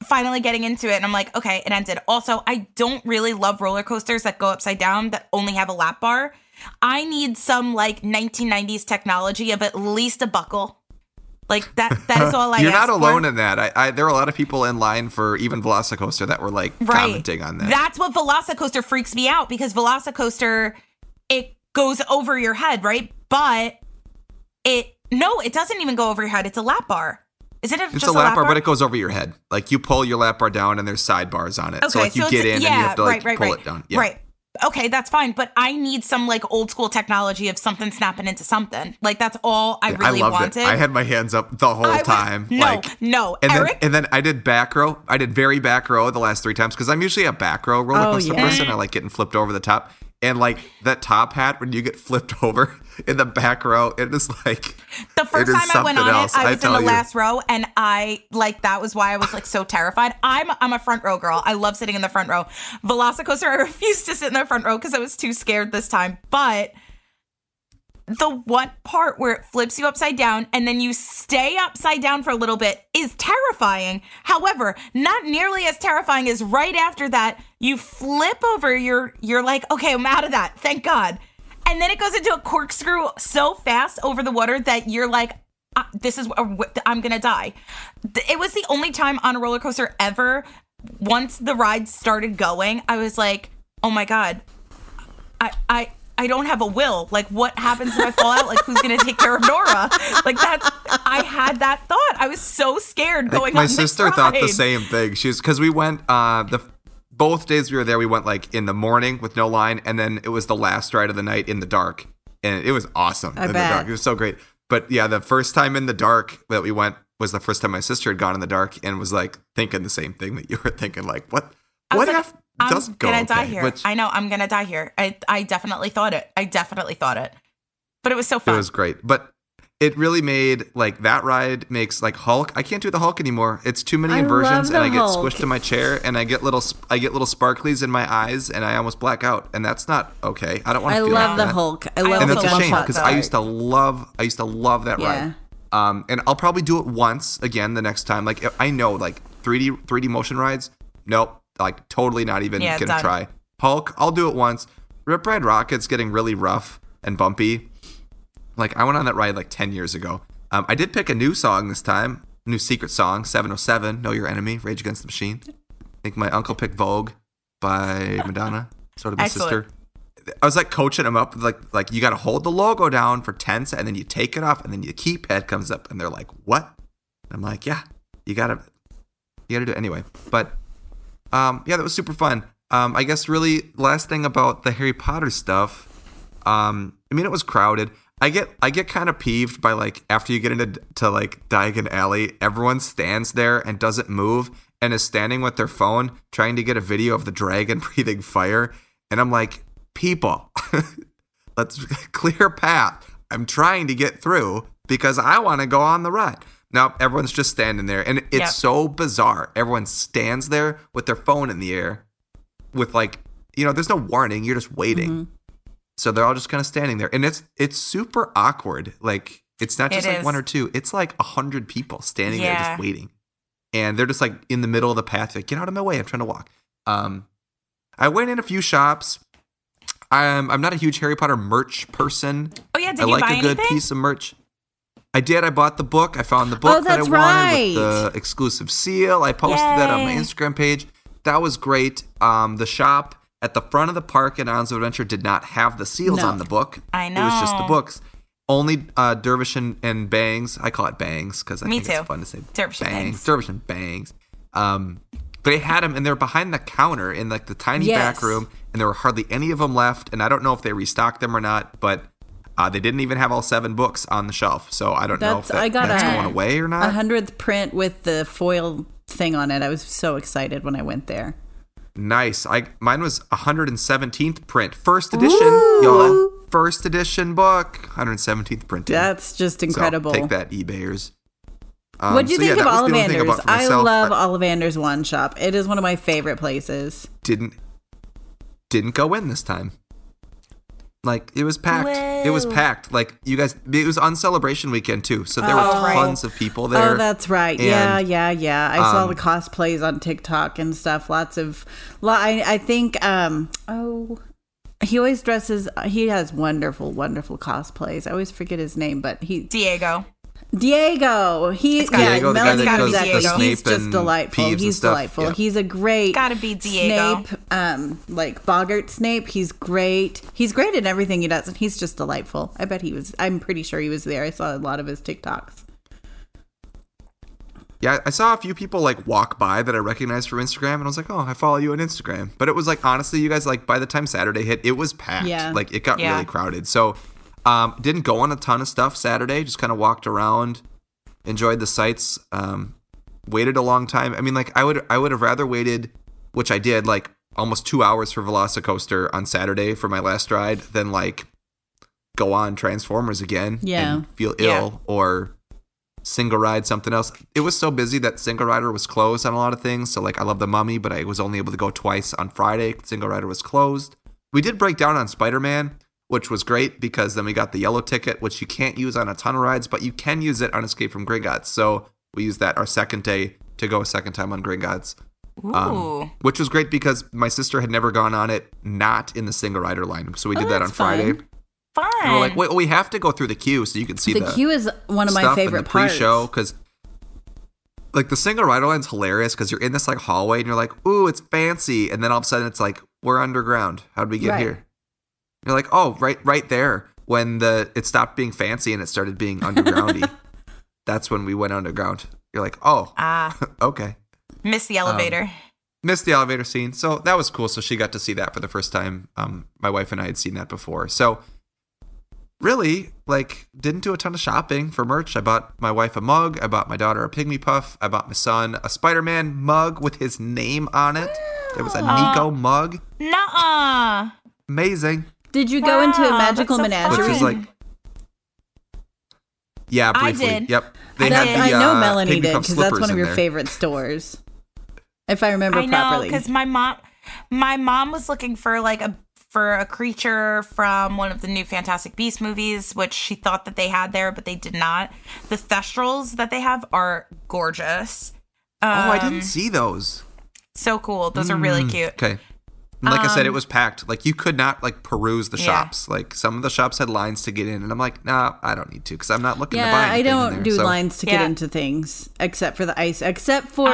finally getting into it. And I'm like, okay, it ended. Also, I don't really love roller coasters that go upside down that only have a lap bar. I need some like 1990s technology of at least a buckle. Like that is all I You're not alone for. in that. There are a lot of people in line for even Velocicoaster that were like commenting on that. That's what Velocicoaster freaks me out because Velocicoaster, it goes over your head, right? But it doesn't even go over your head. It's a lap bar. Is it It's a lap bar, but it goes over your head. Like you pull your lap bar down and there's sidebars on it. Okay, so like you get in and you have to like pull it down. Yeah. Right. Okay, that's fine. But I need some like old school technology of something snapping into something. Like that's all I really wanted. It. I had my hands up the whole time. No. And Eric? Then I did back row. I did very back row the last 3 times because I'm usually a back row roller coaster person. I like getting flipped over the top. And like that top hat, when you get flipped over in the back row, it is like the first time I went on it, I was in the last row, and that was why I was like so terrified. I'm a front row girl. I love sitting in the front row. Velocicoaster, I refused to sit in the front row because I was too scared this time. But the one part where it flips you upside down and then you stay upside down for a little bit is terrifying. However, not nearly as terrifying as right after that, you flip over, you're like, okay, I'm out of that. Thank God. And then it goes into a corkscrew so fast over the water that you're like, I'm going to die. It was the only time on a roller coaster ever, once the ride started going, I was like, oh my God, I don't have a will. Like, what happens if I fall out? Like, who's going to take care of Nora? Like, I had that thought. I was so scared going on this ride. My sister thought the same thing. Because we went, both days we were there, we went like in the morning with no line, and then it was the last ride of the night in the dark. And it was awesome in the dark. It was so great. But yeah, the first time in the dark that we went was the first time my sister had gone in the dark and was like thinking the same thing that you were thinking. Like, what if doesn't go? I'm gonna die here. I know I'm gonna die here. I definitely thought it. But it was so fun. It was great. But it really made, like, that ride makes, like, Hulk. I can't do the Hulk anymore. It's too many inversions, and I get squished in my chair, and I get little sparklies in my eyes, and I almost black out, and that's not okay. I don't want to feel like that. I love the Hulk. I love and the that's a shame because I ride. used to love that ride. And I'll probably do it once again the next time. Like, I know, like, 3D motion rides. Nope, like, totally not even gonna try. Hulk, I'll do it once. Rip Ride Rocket's getting really rough and bumpy. Like, I went on that ride like 10 years ago. I did pick a new song this time. New secret song, 707, Know Your Enemy, Rage Against the Machine. I think my uncle picked Vogue by Madonna, sort of my sister. I was like coaching him up, like you got to hold the logo down for 10 seconds, and then you take it off, and then your keypad comes up, and they're like, what? And I'm like, yeah, you got to do it anyway. But yeah, that was super fun. I guess really last thing about the Harry Potter stuff, I mean, it was crowded. I get kind of peeved by, like, after you get into like Diagon Alley, everyone stands there and doesn't move and is standing with their phone trying to get a video of the dragon breathing fire. And I'm like, people, let's clear a path. I'm trying to get through because I want to go on the ride. Now everyone's just standing there, and it's so bizarre. Everyone stands there with their phone in the air with, like, there's no warning. You're just waiting. Mm-hmm. So they're all just kind of standing there, and it's super awkward. Like, it's not just like one or two; it's like 100 people standing there just waiting, and they're just like in the middle of the path. Like, get out of my way! I'm trying to walk. I went in a few shops. I'm not a huge Harry Potter merch person. Oh yeah, did I you like buy a good anything? Piece of merch. I did. I bought the book. I found the book that I wanted with the exclusive seal. I posted that on my Instagram page. That was great. The shop at the front of the park in Islands of Adventure did not have the seals on the book. I know. It was just the books. Only Dervish and Bangs. I call it Bangs because I think it's fun to say. Dervish and Bangs. Dervish and Bangs. But they had them, and they were behind the counter in, like, the tiny back room, and there were hardly any of them left. And I don't know if they restocked them or not, but they didn't even have all 7 books on the shelf. So I don't know if that's going away or not. 100th print with the foil thing on it. I was so excited when I went there. Nice. Mine was 117th print, first edition, y'all. First edition book, 117th printing. That's just incredible. So take that, eBayers. What do you think of Ollivander's? I love Ollivander's One Shop. It is one of my favorite places. Didn't go in this time. Like, it was packed. Whoa. It was packed. Like, you guys, it was on Celebration weekend too, so there were tons of people there. Oh, that's right. Yeah. I saw the cosplays on TikTok and stuff. I think. He always dresses. He has wonderful cosplays. I always forget his name, but Diego. He's Diego, the guy that goes exactly. Snape. He's just delightful. He's delightful. Yeah. He's a great gotta be Diego. Snape, like Boggart Snape. He's great. He's great in everything he does, and he's just delightful. I bet he was. I'm pretty sure he was there. I saw a lot of his TikToks. Yeah, I saw a few people, like, walk by that I recognized from Instagram, and I was like, oh, I follow you on Instagram. But it was like, honestly, you guys, like, by the time Saturday hit, it was packed. Yeah. Like, it got really crowded. So didn't go on a ton of stuff Saturday, just kind of walked around, enjoyed the sights, waited a long time. I mean, like, I would have rather waited, which I did, like, almost 2 hours for Velocicoaster on Saturday for my last ride than, like, go on Transformers again and feel ill or single ride something else. It was so busy that single rider was closed on a lot of things. So, like, I love the Mummy, but I was only able to go twice on Friday. Single rider was closed. We did break down on Spider-Man, which was great because then we got the yellow ticket, which you can't use on a ton of rides, but you can use it on Escape from Gringotts. So we used that our second day to go a second time on Gringotts, which was great because my sister had never gone on it not in the single rider line. So we did that on Friday. Fun. And we're like, wait, we have to go through the queue so you can see the queue is one of my favorite parts. Pre-show, because like the single rider line's hilarious because you're in this like hallway and you're like, ooh, it's fancy, and then all of a sudden it's like, we're underground. How'd we get here? You're like, oh, right there. When it stopped being fancy and it started being undergroundy, that's when we went underground. You're like, oh, okay. Missed the elevator. Missed the elevator scene. So that was cool. So she got to see that for the first time. My wife and I had seen that before. So really, like, didn't do a ton of shopping for merch. I bought my wife a mug. I bought my daughter a Pygmy Puff. I bought my son a Spider-Man mug with his name on it. It was a Nico mug. Nuh-uh. Amazing. Did you go into a magical menagerie? Which is like, yeah, briefly. I did. Yep. I know Melanie Pygmy did Puff because that's slippers one of in your there. favorite stores, if I remember properly. I know, because my mom was looking for a creature from one of the new Fantastic Beasts movies, which she thought that they had there, but they did not. The Thestrals that they have are gorgeous. I didn't see those. So cool. Those are really cute. Okay. And like I said, it was packed. Like, you could not, like, peruse the shops. Like, some of the shops had lines to get in. And I'm like, nah, I don't need to because I'm not looking to buy anything I don't in there, do so. lines to get into things except for the ice. Except for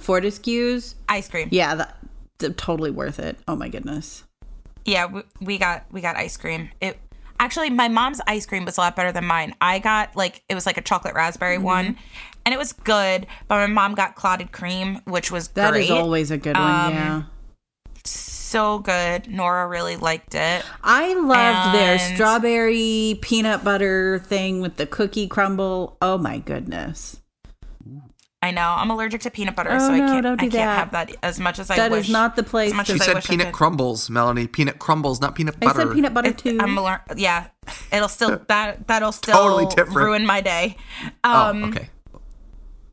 Fortescue's. Ice cream. Yeah, totally worth it. Oh, my goodness. Yeah, we got ice cream. Actually, my mom's ice cream was a lot better than mine. I got, it was like a chocolate raspberry one. And it was good. But my mom got clotted cream, which was great. That is always a good one, yeah. So good. Nora really liked it. I loved their strawberry peanut butter thing with the cookie crumble. Oh my goodness. I know. I'm allergic to peanut butter, Oh, so no, I don't can't do that. have that as much as I That wish. is not the place. As much She as I said wish I peanut could. crumbles, Melanie. Peanut crumbles, not peanut butter. I said peanut butter too. Yeah. It'll still that'll still Totally different. ruin my day. Okay.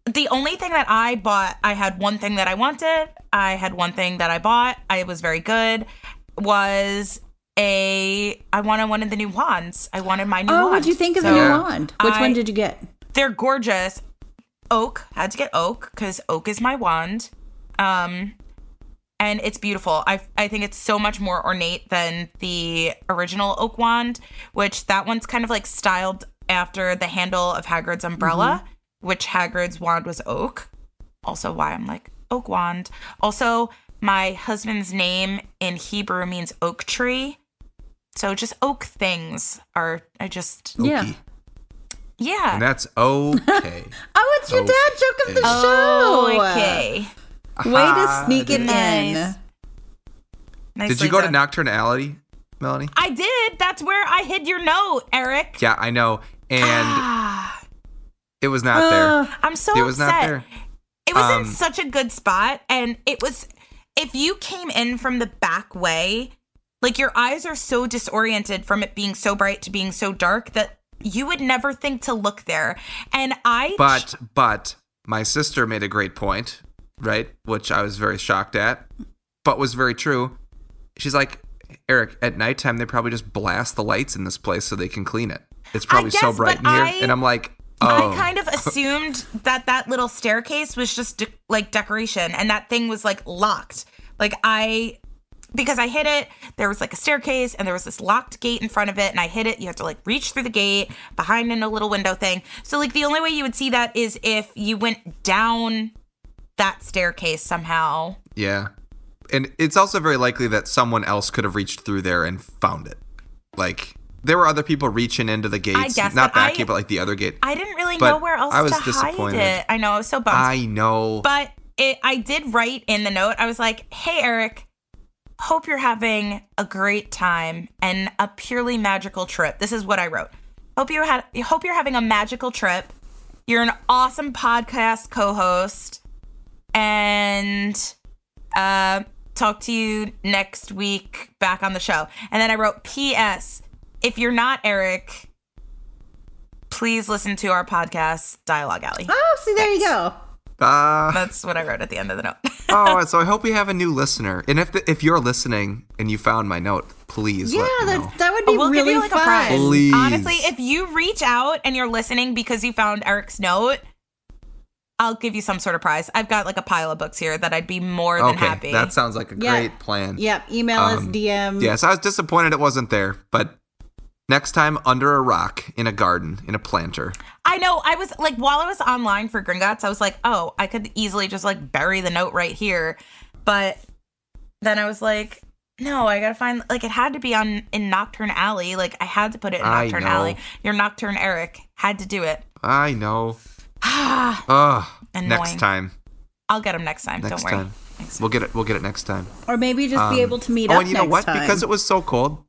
The only thing that I bought, I had one thing that I wanted. I had one thing that I bought. I was very good. I wanted one of the new wands. I wanted my new wand. Oh, what'd you think of the new wand? Which one did you get? They're gorgeous. Oak. Had to get oak because oak is my wand. And it's beautiful. I think it's so much more ornate than the original oak wand, which that one's kind of like styled after the handle of Hagrid's umbrella, which Hagrid's wand was oak. Also why I'm like, oak wand. Also, my husband's name in Hebrew means oak tree. So just oak things are, Oaky. Yeah. And that's okay. Oh, it's your dad joke of the show. Okay. Way to sneak it Nice. in. Did you go to Nocturnality, Melanie? I did. That's where I hid your note, Eric. Yeah, I know. And it was not there. I'm so It was upset. not there. It was in such a good spot. And it was, if you came in from the back way, like your eyes are so disoriented from it being so bright to being so dark that you would never think to look there. And But my sister made a great point, right? Which I was very shocked at, but was very true. She's like, Eric, at nighttime, they probably just blast the lights in this place so they can clean it. It's probably so bright in here. And I'm like, oh. I kind of assumed that little staircase was just like decoration and that thing was like locked. Because I hit it, there was like a staircase and there was this locked gate in front of it and I hit it. You have to like reach through the gate behind in a little window thing. So like the only way you would see that is if you went down that staircase somehow. Yeah. And it's also very likely that someone else could have reached through there and found it. Like, there were other people reaching into the gates. I guess, not but that gate, but like the other gate. I didn't really But know where else I was to disappointed. hide it. I know, I was so bummed. I know. But I did write in the note, I was like, hey, Eric, hope you're having a great time and a purely magical trip. This is what I wrote. Hope you're having a magical trip. You're an awesome podcast co-host. And talk to you next week back on the show. And then I wrote, P.S. If you're not Eric, please listen to our podcast, Dialogue Alley. Oh, see, there you go. That's what I wrote at the end of the note. Oh, so I hope we have a new listener. And if you're listening and you found my note, please let me know. that would be We'll really give you like fun. a prize. Please. Honestly, if you reach out and you're listening because you found Eric's note, I'll give you some sort of prize. I've got like a pile of books here that I'd be more than happy. That sounds like a great plan. Yep, email us, DM. Yes, I was disappointed it wasn't there, but next time under a rock, in a garden, in a planter. I know. I was like, while I was online for Gringotts, I was like, oh, I could easily just like bury the note right here. But then I was like, No, I gotta find, like, it had to be in Nocturne Alley. Like, I had to put it in Nocturne Alley. Your Nocturne Erik had to do it. I know. Next time. I'll get him next time. Don't worry. We'll get it next time. Or maybe just be able to meet up and you know what? time. Because it was so cold,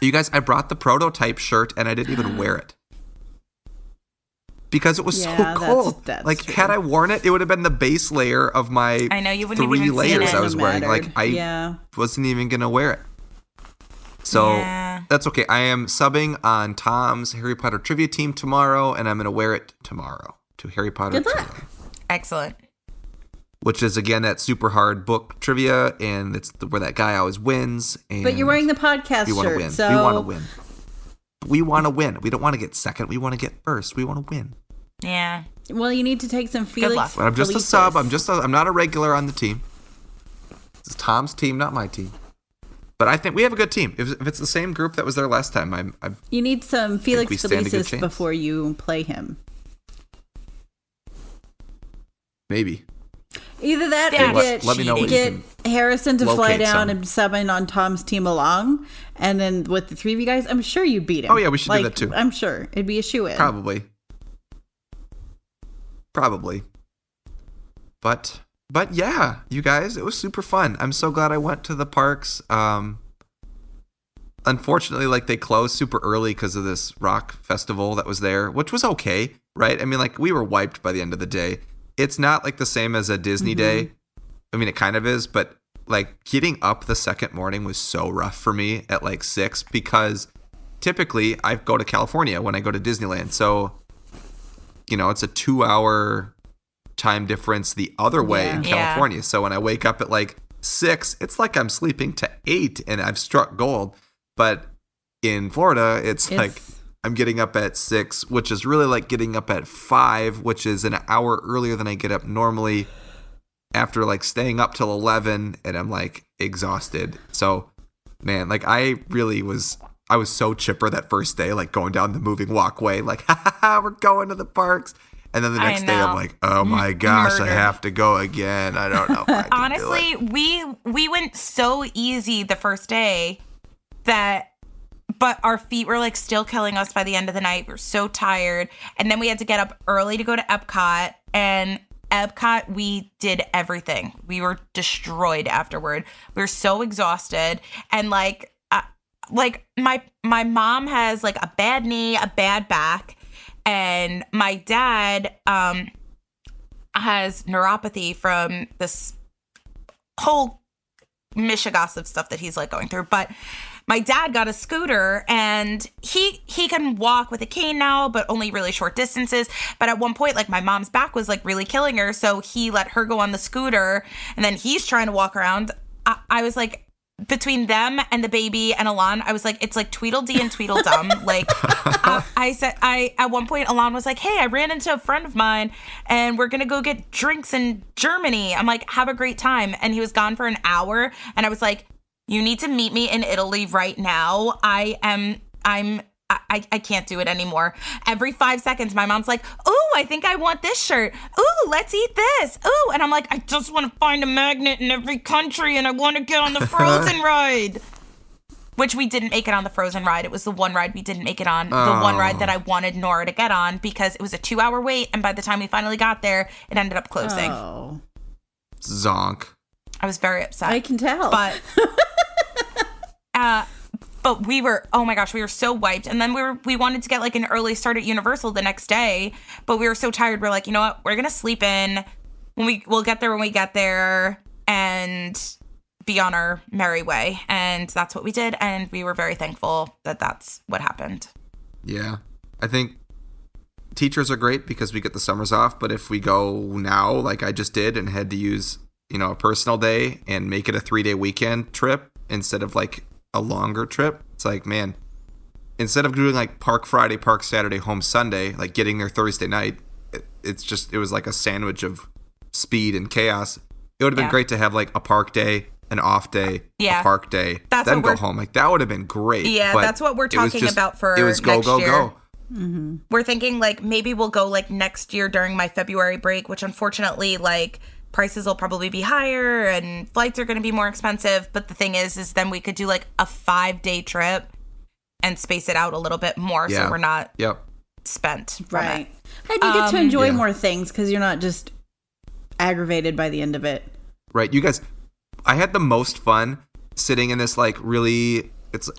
you guys, I brought the prototype shirt and I didn't even wear it. Because it was so cold. That's true. Had I worn it, it would have been the base layer of my I know, you wouldn't 3 even layers seen it. I was wearing. Like, I wasn't even going to wear it. So that's okay. I am subbing on Tom's Harry Potter trivia team tomorrow, and I'm going to wear it tomorrow to Harry Potter Good luck. Trivia. Excellent. Which is, again, that super hard book trivia, and it's where that guy always wins. And but you're wearing the podcast shirt, win. so... We want to win. We want to win. We don't want to get second. We want to get first. We want to win. Yeah. Well, you need to take some Felix. Good luck. But I'm just a sub. I'm not a regular on the team. This is Tom's team, not my team. But I think we have a good team. If it's the same group that was there last time, you need some Felix Felicis before you play him. Maybe. Either that or let me know get Harrison to fly down and sub in on Tom's team along. And then with the three of you guys, I'm sure you beat him. Oh, yeah, we should do that too. I'm sure. It'd be a shoo-in. Probably. But yeah, you guys, it was super fun. I'm so glad I went to the parks. Unfortunately, like, they closed super early because of this rock festival that was there, which was okay, right? I mean, like, we were wiped by the end of the day. It's not like the same as a Disney day. I mean, it kind of is, but like getting up the second morning was so rough for me at like 6 because typically I go to California when I go to Disneyland. So, you know, it's a 2-hour time difference the other way in California. Yeah. So when I wake up at like 6, it's like I'm sleeping to 8 and I've struck gold. But in Florida, it's like I'm getting up at 6, which is really like getting up at 5, which is an hour earlier than I get up normally after like staying up till 11, and I'm like exhausted. So, man, like I was so chipper that first day, like going down the moving walkway, like, we're going to the parks. And then the next day I'm like, oh my gosh, I have to go again. I don't know if I can honestly, do it. we went so easy the first day but our feet were like still killing us by the end of the night. We were so tired. And then we had to get up early to go to Epcot. And Epcot, we did everything. We were destroyed afterward. We were so exhausted. And like my mom has like a bad knee, a bad back. And my dad has neuropathy from this whole mishigas of stuff that he's like going through. But my dad got a scooter and he can walk with a cane now, but only really short distances. But at one point, like my mom's back was like really killing her. So he let her go on the scooter and then he's trying to walk around. I was like, between them and the baby and Alon, I was like, it's like Tweedledee and Tweedledum. Like at one point, Alon was like, hey, I ran into a friend of mine and we're going to go get drinks in Germany. I'm like, have a great time. And he was gone for an hour. And I was like, you need to meet me in Italy right now. I can't do it anymore. Every 5 seconds, my mom's like, ooh, I think I want this shirt. Ooh, let's eat this. Ooh. And I'm like, I just want to find a magnet in every country and I want to get on the Frozen ride. Which we didn't make it on the Frozen ride. It was the one ride we didn't make it on. The one ride that I wanted Nora to get on because it was a 2-hour wait. And by the time we finally got there, it ended up closing. Oh. Zonk. I was very upset. I can tell. But we were, oh my gosh, we were so wiped. And then we wanted to get like an early start at Universal the next day, but we were so tired. We're like, you know what? We're going to sleep in we'll get there when we get there and be on our merry way. And that's what we did. And we were very thankful that that's what happened. Yeah. I think teachers are great because we get the summers off. But if we go now, like I just did and had to use, a personal day and make it a 3-day weekend trip instead of like a longer trip, it's like, man, instead of doing like Park Friday, Park Saturday, home Sunday, like getting there Thursday night, it was like a sandwich of speed and chaos. It would have been great to have like a park day, an off day, a park day, then go home. Like that would have been great. Yeah, but that's what we're talking about for it was go, next go, year. go. Mm-hmm. We're thinking like maybe we'll go like next year during my February break, which unfortunately like prices will probably be higher and flights are going to be more expensive. But the thing is then we could do like a 5-day trip and space it out a little bit more so we're not spent from it. And you get to enjoy more things because you're not just aggravated by the end of it. Right. You guys, I had the most fun sitting in this like really, it's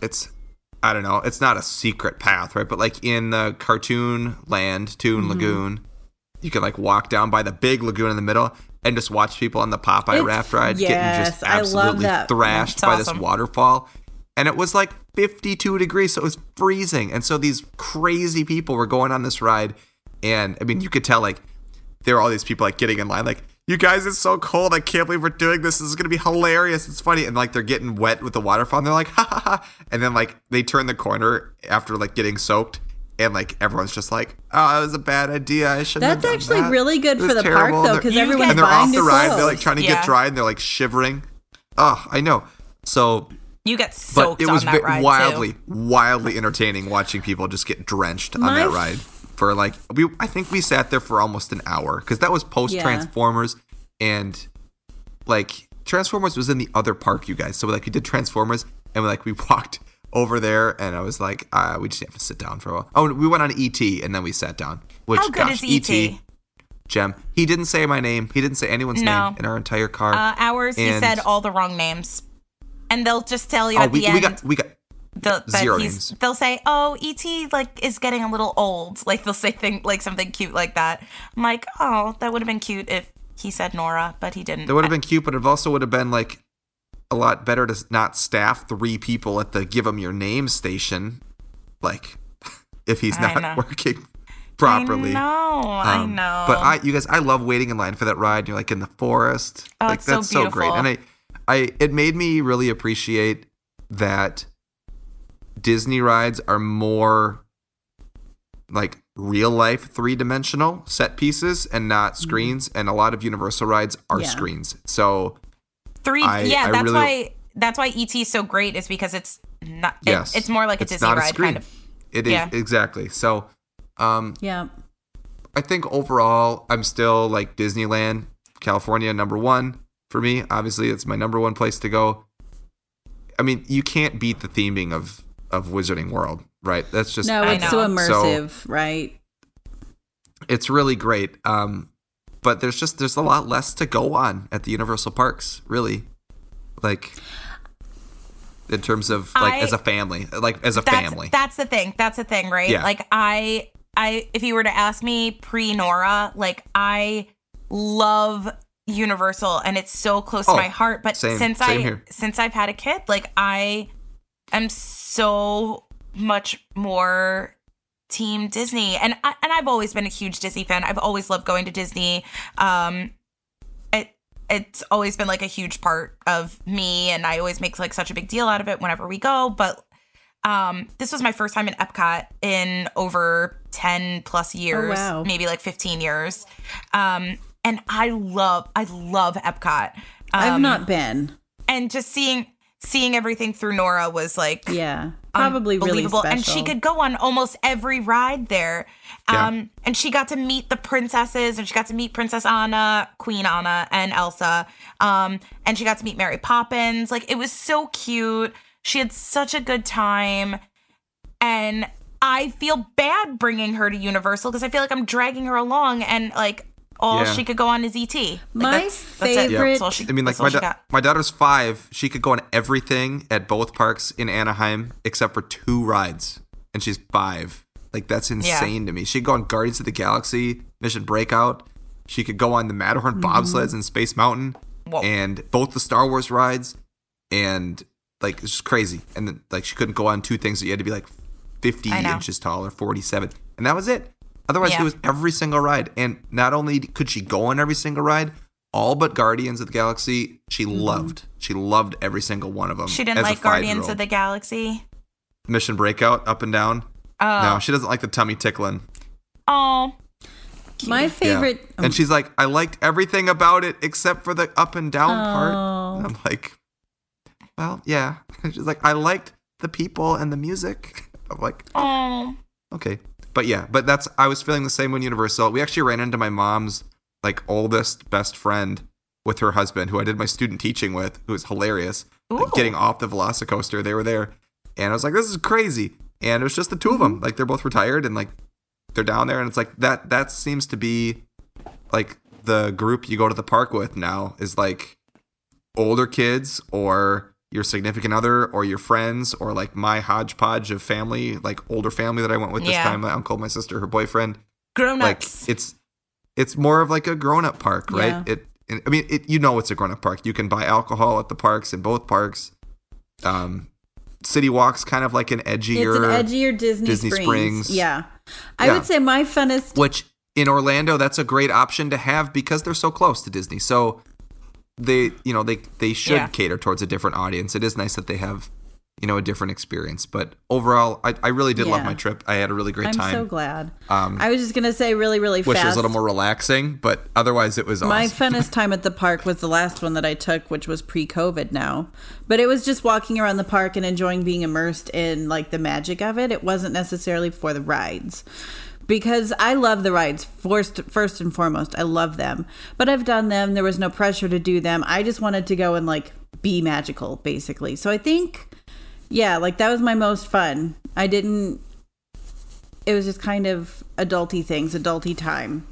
I don't know, it's not a secret path, right? But like in the cartoon land, Toon Lagoon, you can like walk down by the big lagoon in the middle and just watch people on the Popeye raft ride getting just absolutely thrashed by this waterfall. And it was like 52 degrees, so it was freezing. And so these crazy people were going on this ride. And I mean, you could tell like there were all these people like getting in line, like, you guys, it's so cold. I can't believe we're doing this. This is going to be hilarious. It's funny. And like they're getting wet with the waterfall. And they're like, ha ha ha. And then like they turn the corner after like getting soaked. And like everyone's just like, oh, that was a bad idea. I shouldn't have done that. That's actually really good for the park though, because everyone's and they're buying off the new ride. clothes. They're like trying to get dry and they're like shivering. Oh, I know. So you get soaked but it was on that ride wildly entertaining watching people just get drenched on that ride for like I think we sat there for almost an hour because that was post Transformers and like Transformers was in the other park, you guys. So like we did Transformers and we walked over there and I was like, we just have to sit down for a while. Oh, we went on E.T. and then we sat down. Which, how good is E.T.? Gem. He didn't say my name. He didn't say anyone's name in our entire car. Ours, he said all the wrong names. And they'll just tell you at the end. We got zero names. They'll say, "Oh, E.T. like is getting a little old." Like they'll say something cute like that. I'm like, "Oh, that would have been cute if he said Nora, but he didn't." That would have been cute, but it also would have been like a lot better to not staff 3 people at the give him your name station. Like if he's not working properly. I know. But you guys, I love waiting in line for that ride. You're like in the forest. Oh, like it's that's so so great. And it made me really appreciate that Disney rides are more like real life 3-dimensional set pieces and not screens. And a lot of Universal rides are screens. So that's why ET is so great is because it's not. It's more like a Disney not ride screen. kind of. It is exactly. So I think overall I'm still like Disneyland, California, number 1 for me. Obviously, it's my number 1 place to go. I mean, you can't beat the theming of Wizarding World, right? That's just it's so immersive, right? It's really great. But there's a lot less to go on at the Universal parks, really. Like in terms of like as a family, family. That's the thing, right? Yeah. Like I if you were to ask me pre-Nora, like I love Universal and it's so close to my heart, but since I've had a kid, like I am so much more team Disney, and I've always been a huge Disney fan. I've always loved going to Disney. It's always been like a huge part of me, and I always make like such a big deal out of it whenever we go. But this was my first time in Epcot in over 10 plus years, maybe like 15 years. And I love Epcot. I've not been. And just seeing everything through Nora was like probably really special. And she could go on almost every ride there. And she got to meet the princesses, and she got to meet Princess Anna, Queen Anna, and Elsa. And she got to meet Mary Poppins. Like, it was so cute. She had such a good time. And I feel bad bringing her to Universal because I feel like I'm dragging her along, and like all she could go on is ET. Like, my favorite. That's it. I mean, like my daughter's 5. She could go on everything at both parks in Anaheim except for 2 rides, and she's 5. Like, that's insane to me. She could go on Guardians of the Galaxy, Mission Breakout. She could go on the Matterhorn bobsleds and Space Mountain, and both the Star Wars rides, and like it's just crazy. And then, like, she couldn't go on 2 things that you had to be like 50 inches tall or 47, and that was it. Otherwise, it was every single ride. And not only could she go on every single ride, all but Guardians of the Galaxy, she loved. She loved every single one of them. She didn't like Guardians of the Galaxy? Mission Breakout, up and down. No, she doesn't like the tummy tickling. Oh. My favorite. Yeah. And she's like, I liked everything about it except for the up and down part. And I'm like, well, yeah. And she's like, I liked the people and the music. I'm like, oh. Okay. But yeah, I was feeling the same when Universal. We actually ran into my mom's like oldest best friend with her husband, who I did my student teaching with, who was hilarious. Like, Ooh. getting off the Velocicoaster, they were there. And I was like, this is crazy. And it was just the two of them. Like, they're both retired and like they're down there. And it's like that seems to be like the group you go to the park with now is like older kids or your significant other or your friends or like my hodgepodge of family, like older family that I went with this time, my uncle, my sister, her boyfriend. Grown-ups. Like it's more of like a grown-up park, right? Yeah. It's a grown-up park. You can buy alcohol at the parks, in both parks. City Walk's kind of like an edgier... It's an edgier Disney Springs. Yeah. I would say my funnest... Which, in Orlando, that's a great option to have because they're so close to Disney. So, they should cater towards a different audience. It is nice that they have, a different experience. But overall, I really did love my trip. I had a really great time. I'm so glad. I was just going to say really, really wish fast. it was a little more relaxing, but otherwise it was awesome. My funnest time at the park was the last one that I took, which was pre-COVID now. But it was just walking around the park and enjoying being immersed in like the magic of it. It wasn't necessarily for the rides. Because I love the rides, first and foremost. I love them. But I've done them. There was no pressure to do them. I just wanted to go and like be magical, basically. So I think... yeah, like that was my most fun. It was just kind of adulty things, adulty time,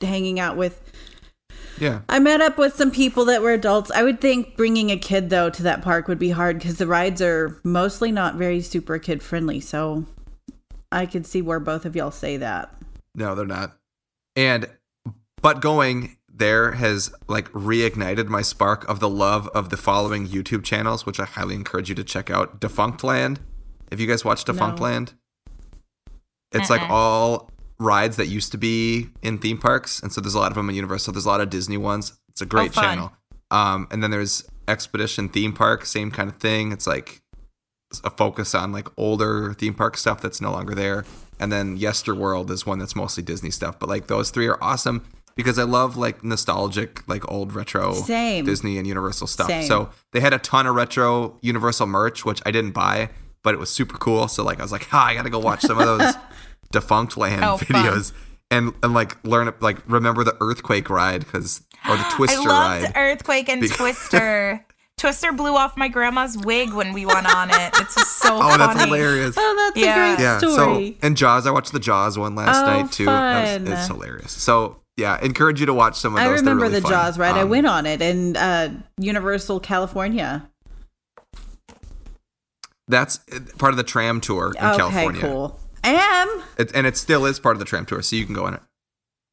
hanging out with. Yeah. I met up with some people that were adults. I would think bringing a kid, though, to that park would be hard because the rides are mostly not very super kid friendly. So I could see where both of y'all say that. No, they're not. But going there has like reignited my spark of the love of the following YouTube channels, which I highly encourage you to check out. Defunct Land. Have you guys watched Defunct Land? It's like all rides that used to be in theme parks. And so there's a lot of them in Universal. There's a lot of Disney ones. It's a great channel. And then there's Expedition Theme Park, same kind of thing. It's like a focus on like older theme park stuff that's no longer there. And then Yesterworld is one that's mostly Disney stuff. But like those three are awesome. Because I love like nostalgic, like old retro Disney and Universal stuff. So they had a ton of retro Universal merch, which I didn't buy, but it was super cool. So like I was like, I gotta go watch some of those Defunct Land videos and like learn like remember the Earthquake ride or the Twister ride. I loved Earthquake and Twister. Twister blew off my grandma's wig when we went on it. It's just so funny. Oh, that's hilarious. Oh, that's a great story. So, and Jaws, I watched the Jaws one last night too. Fun. It's hilarious. So yeah, encourage you to watch some of those. I remember really the fun. Jaws ride. I went on it in Universal California. That's part of the tram tour in California. Okay, cool. And it still is part of the tram tour, so you can go on it.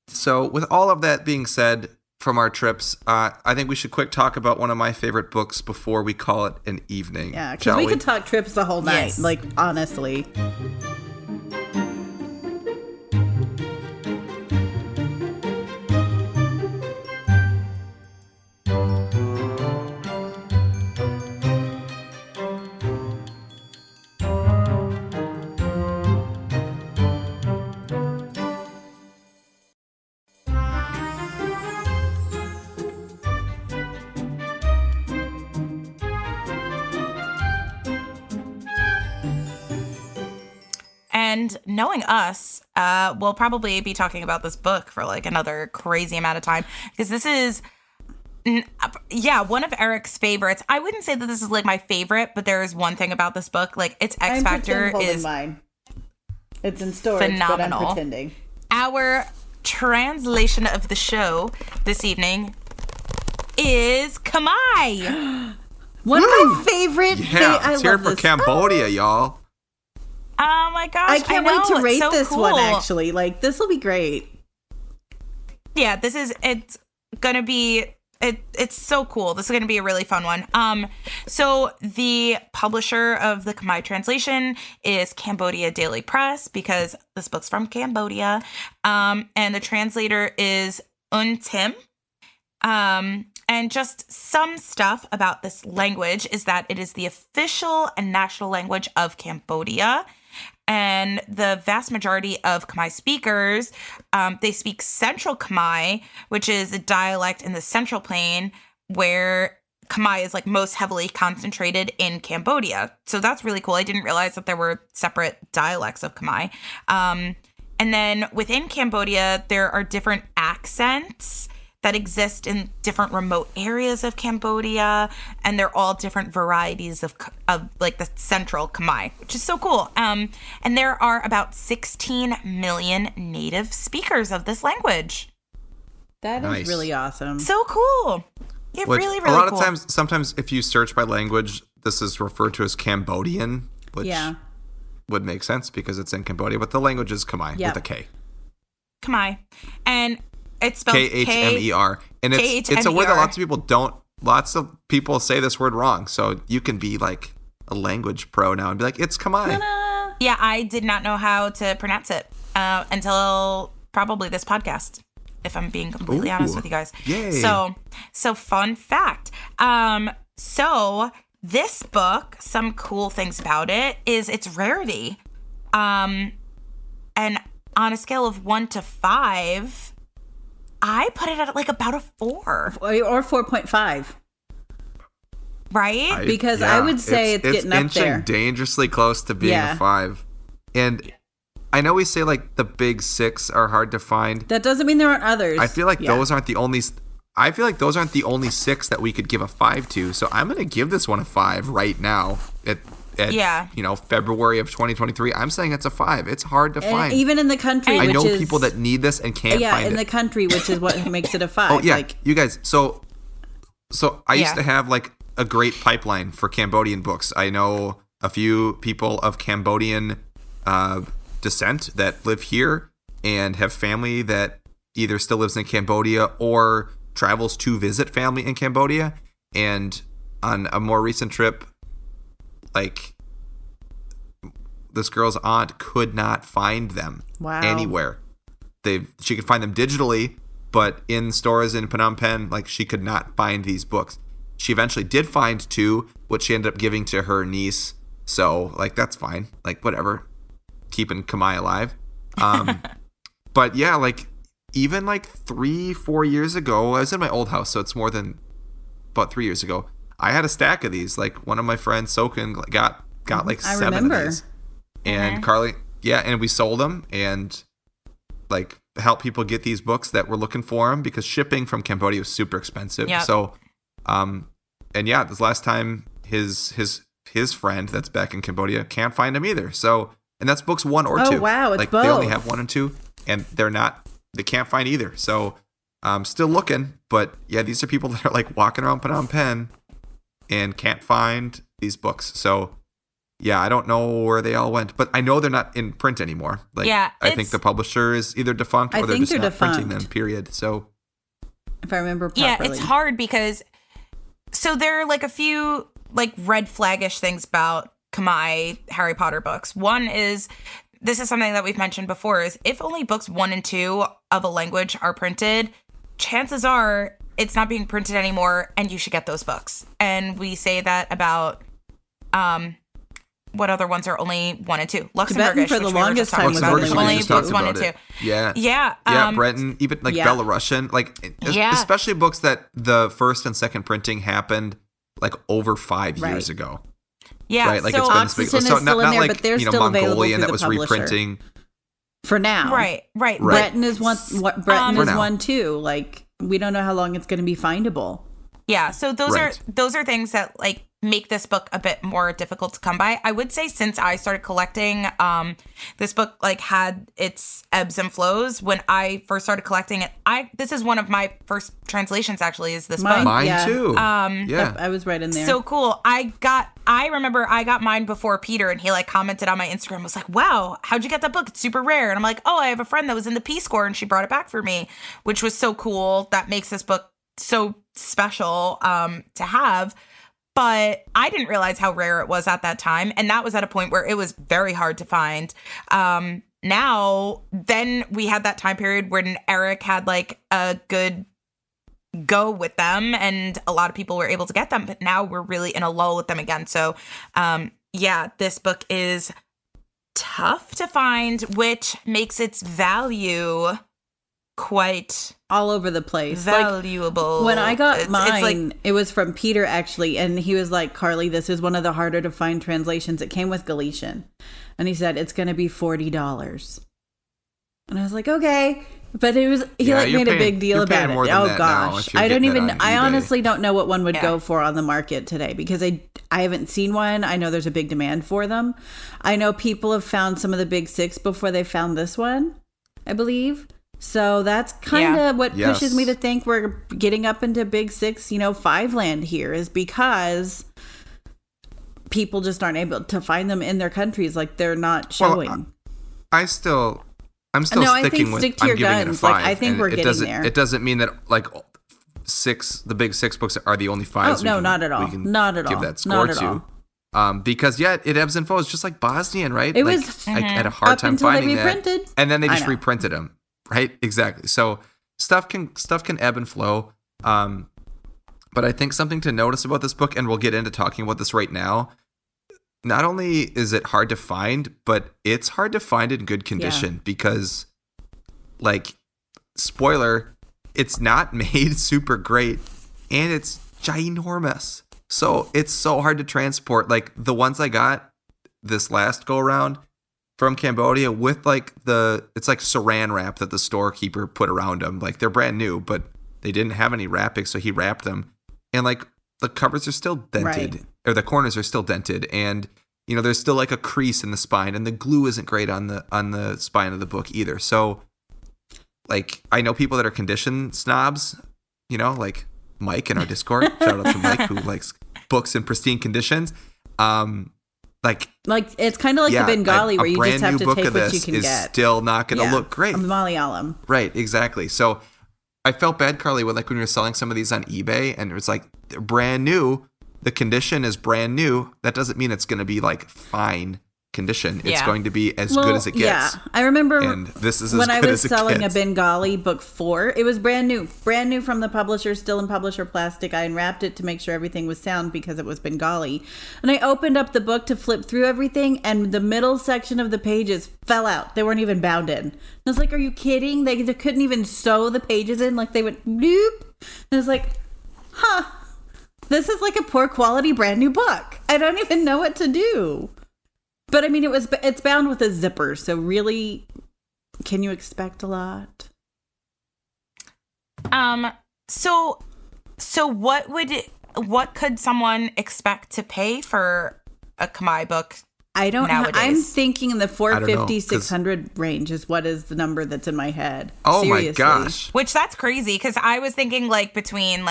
So with all of that being said from our trips, I think we should quick talk about one of my favorite books before we call it an evening. Yeah, because we could talk trips the whole night, like honestly. And knowing us, we'll probably be talking about this book for like another crazy amount of time because this is, one of Erik's favorites. I wouldn't say that this is like my favorite, but there is one thing about this book, like its X factor is mine. It's in storage, phenomenal. But I'm pretending. Our translation of the show this evening is Khmer. One of my favorite. Let's hear it for Cambodia, y'all. Oh my gosh! I can't wait to rate this cool. one. Actually, like this will be great. Yeah, it's gonna be. It's so cool. This is gonna be a really fun one. So the publisher of the Khmer translation is Cambodia Daily Press because this book's from Cambodia. And the translator is Un Tim. And just some stuff about this language is that it is the official and national language of Cambodia. And the vast majority of Khmer speakers, they speak Central Khmer, which is a dialect in the Central Plain where Khmer is like most heavily concentrated in Cambodia. So that's really cool. I didn't realize that there were separate dialects of Khmer. And then within Cambodia, there are different accents that exist in different remote areas of Cambodia, and they're all different varieties of like the central Khmer, which is so cool. And there are about 16 million native speakers of this language. That Nice. is really awesome. So cool. Yeah, Which, really, really a lot cool. of times, sometimes if you search by language, this is referred to as Cambodian, which would make sense because it's in Cambodia, but the language is Khmer with a K. Khmer. And it's spelled Khmer. And it's a word that lots of people say this word wrong. So you can be like a language pro now and be like, it's Khmer. Yeah, I did not know how to pronounce it until probably this podcast, if I'm being completely honest with you guys. Yay. So fun fact. So this book, some cool things about it is its rarity. And on a scale of 1 to 5, I put it at like about a 4. Or 4.5. Right? Because I would say it's getting up there. Inching dangerously close to being a 5. And I know we say like the big 6 are hard to find. That doesn't mean there aren't others. I feel like those aren't the only 6 that we could give a 5 to. So I'm going to give this one a 5 right now at February of 2023. I'm saying it's a 5. It's hard to find. Even in the country, I which know is, people that need this and can't find it. Yeah, in the country, which is what makes it a 5. Oh, yeah. Like, you guys, so I used to have like a great pipeline for Cambodian books. I know a few people of Cambodian descent that live here and have family that either still lives in Cambodia or travels to visit family in Cambodia. And on a more recent trip, like, this girl's aunt could not find them anywhere. She could find them digitally, but in stores in Phnom Penh, like, she could not find these books. She eventually did find 2, which she ended up giving to her niece. So, like, that's fine. Like, whatever. Keeping Khmer alive. But yeah, like, even like 3-4 years ago, I was in my old house, so it's more than about 3 years ago. I had a stack of these. Like, one of my friends, Soken, got like 7 of these. And Carly, and we sold them and like helped people get these books that were looking for them because shipping from Cambodia was super expensive. Yep. So, this last time his friend that's back in Cambodia can't find him either. So, and that's books 1 or 2. Oh wow, it's like both. They only have 1 and 2, and they can't find either. So, I'm still looking, but yeah, these are people that are like walking around Phnom Penh and can't find these books. So, yeah, I don't know where they all went, but I know they're not in print anymore. Like, I think the publisher is either defunct or they're just not printing them, period. So, if I remember properly. Yeah, it's hard because so there are like a few like red flaggish things about Khmer Harry Potter books. One is, this is something that we've mentioned before, is if only books 1 and 2 of a language are printed, chances are it's not being printed anymore and you should get those books. And we say that about what other ones are only 1 and 2? Luxembourgish, for the longest time was only books 1 and 2. Yeah. Breton, even like Belarusian, like especially books that the first and second printing happened like over 5 years ago. Yeah, right. Like, so it's been Occitan is still in there, but they're still available Mongolian through that was the publisher. reprinting For now. Right. Breton is one. Breton is now. 1 too. Like, we don't know how long it's going to be findable. Yeah, so those are things that like make this book a bit more difficult to come by. I would say since I started collecting, this book like had its ebbs and flows. When I first started collecting it, this is one of my first translations actually, is this book. Mine too. Yep, I was right in there. So cool. I remember I got mine before Peter, and he like commented on my Instagram, was like, "Wow, how'd you get that book? It's super rare." And I'm like, "Oh, I have a friend that was in the Peace Corps and she brought it back for me," which was so cool. That makes this book so special to have. But I didn't realize how rare it was at that time. And that was at a point where it was very hard to find. Then we had that time period when Erik had like a good go with them and a lot of people were able to get them. But now we're really in a lull with them again. So this book is tough to find, which makes its value quite all over the place, valuable. Like, when I got mine, it was from Peter actually, and he was like, "Carly, this is one of the harder to find translations. It came with Galician," and he said it's going to be $40. And I was like, okay. But he made a big deal about it. Oh gosh. I honestly don't know what one would go for on the market today because I haven't seen one. I know there's a big demand for them. I know people have found some of the big six before they found this one, I believe. So that's kind of what pushes me to think we're getting up into big six, five land here is because people just aren't able to find them in their countries. Like they're not showing. Well, I'm still sticking with stick to your guns. Like I think we're getting there. It doesn't mean that like the big six books are the only five. Oh no, not at all. Not at all. Give that score to. Because it ebbs and flows, just like Bosnian, right? It was. I had a hard time finding that, and then they just reprinted them, right? Exactly. So stuff can ebb and flow. But I think something to notice about this book, and we'll get into talking about this right now. Not only is it hard to find, but it's hard to find in good condition because, like, spoiler, it's not made super great and it's ginormous. So it's so hard to transport. Like the ones I got this last go around from Cambodia with it's like saran wrap that the storekeeper put around them. Like they're brand new, but they didn't have any wrapping, so he wrapped them. And like the covers are still dented, or the corners are still dented, and there's still like a crease in the spine, and the glue isn't great on the spine of the book either. So like I know people that are condition snobs, like Mike in our Discord. Shout out to Mike who likes books in pristine conditions. Like it's kind of like the Bengali where you just have to take what you can get. Is still not going to look great. Malayalam. Right, exactly. So I felt bad, Carly, when we were selling some of these on eBay, and it was like they're brand new. The condition is brand new. That doesn't mean it's going to be like fine condition. It's going to be as good as it gets. Yeah, I remember and this is when I was selling a Bengali book 4. It was brand new from the publisher, still in publisher plastic. I unwrapped it to make sure everything was sound because it was Bengali. And I opened up the book to flip through everything, and the middle section of the pages fell out. They weren't even bound in. And I was like, "Are you kidding? They couldn't even sew the pages in. Like they went bloop." And I was like, "Huh." This is like a poor quality brand new book. I don't even know what to do. But I mean, it's bound with a zipper. So really, can you expect a lot? So what could someone expect to pay for a Khmer book? I don't know. I'm thinking in the 450, 600 range is what is the number that's in my head. Oh Seriously. My gosh. Which that's crazy because I was thinking like between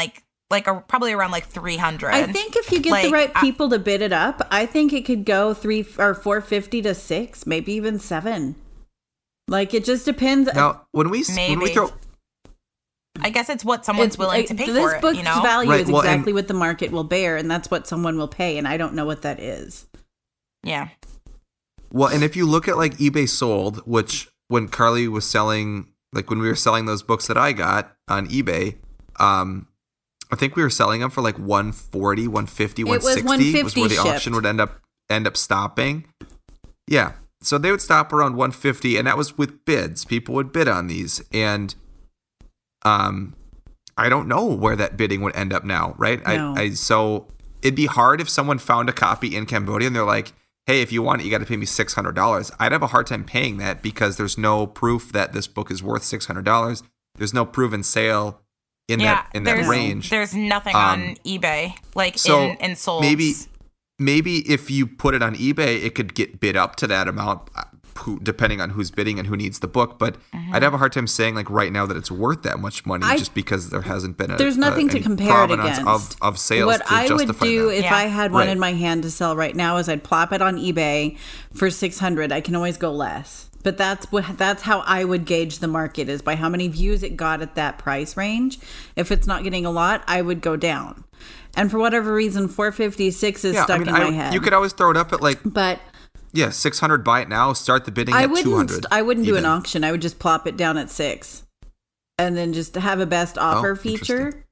probably around like 300. I think if you get the right people to bid it up, I think it could go 450 to 6, maybe even 7. Like it just depends. Now, when we throw, I guess it's what someone's willing to pay for it. This book's value is exactly what the market will bear, and that's what someone will pay, and I don't know what that is. Yeah. Well, and if you look at like eBay sold, which when Carly was selling, like when we were selling those books that I got on eBay, I think we were selling them for like 140, 150, 160 was where the auction would end up stopping. Yeah. So they would stop around 150, and that was with bids. People would bid on these, and I don't know where that bidding would end up now, right? No. So it'd be hard if someone found a copy in Cambodia and they're like, "Hey, if you want it, you got to pay me $600." I'd have a hard time paying that because there's no proof that this book is worth $600. There's no proven sale in that range. There's nothing on eBay in sold. Maybe if you put it on eBay, it could get bid up to that amount, depending on who's bidding and who needs the book. But I'd have a hard time saying like right now that it's worth that much money just because there hasn't been there's nothing to compare it against of sales. What to I would do that. if I had one in my hand to sell right now is I'd plop it on eBay for $600. I can always go less. But that's how I would gauge the market, is by how many views it got at that price range. If it's not getting a lot, I would go down. And for whatever reason, 456 is stuck in my head. You could always throw it up at 600, buy it now, start the bidding at 200. I wouldn't do an auction. I would just plop it down at 6. And then just have a best offer feature.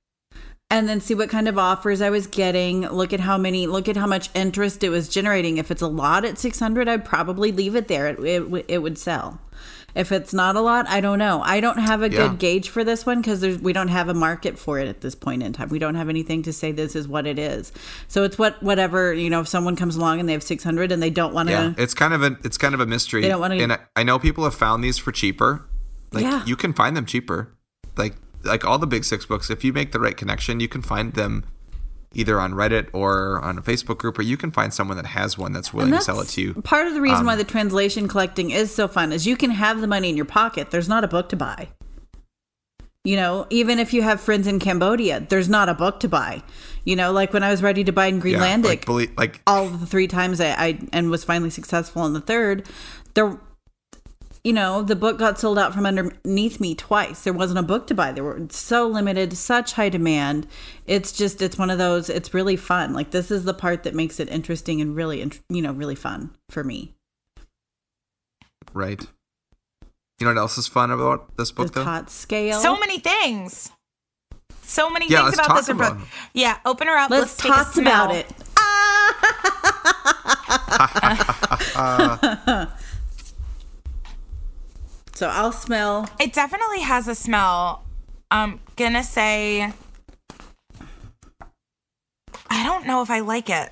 And then see what kind of offers I was getting. Look at how much interest it was generating. If it's a lot at 600, I'd probably leave it there. It would sell. If it's not a lot, I don't know. I don't have a good gauge for this one because we don't have a market for it at this point in time. We don't have anything to say this is what it is. So it's whatever, if someone comes along and they have 600 and they don't want to. Yeah, it's kind of a mystery. They don't want to. And I know people have found these for cheaper. Like you can find them cheaper. Like all the big 6 books, if you make the right connection, you can find them either on Reddit or on a Facebook group, or you can find someone that has one that's willing to sell it to you. Part of the reason why the translation collecting is so fun is you can have the money in your pocket. There's not a book to buy. You know, even if you have friends in Cambodia, there's not a book to buy. You know, like when I was ready to buy in Greenlandic, like all of the 3 times I and was finally successful in the 3rd, there, you know, the book got sold out from underneath me twice. There wasn't a book to buy. They were so limited, such high demand. It's one of those, it's really fun. Like this is the part that makes it interesting and really, really fun for me. Right. You know what else is fun about this book, though? The tot scale. So many things. So many things about this book. Yeah, open her up. Let's take a smell. About it. So I'll smell. It definitely has a smell. I'm gonna say, I don't know if I like it.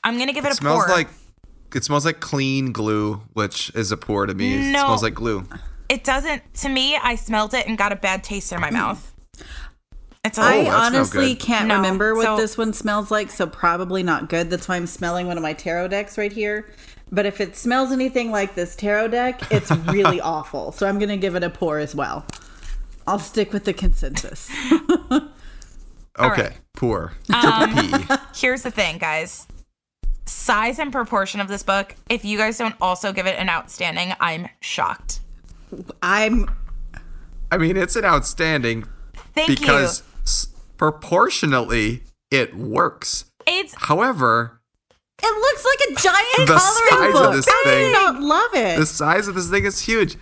I'm gonna give it a pour. It smells like clean glue, which is a pour to me. No, it smells like glue. It doesn't. To me, I smelled it and got a bad taste in my mouth. I honestly can't remember what this one smells like, so probably not good. That's why I'm smelling one of my tarot decks right here. But if it smells anything like this tarot deck, it's really awful. So I'm going to give it a pour as well. I'll stick with the consensus. Okay, right. Pour. Here's the thing, guys. Size and proportion of this book, if you guys don't also give it an outstanding, I'm shocked. I mean, it's an outstanding because proportionally it works. However, it looks like a giant the coloring size book. of this thing, I do not love it. The size of this thing is huge.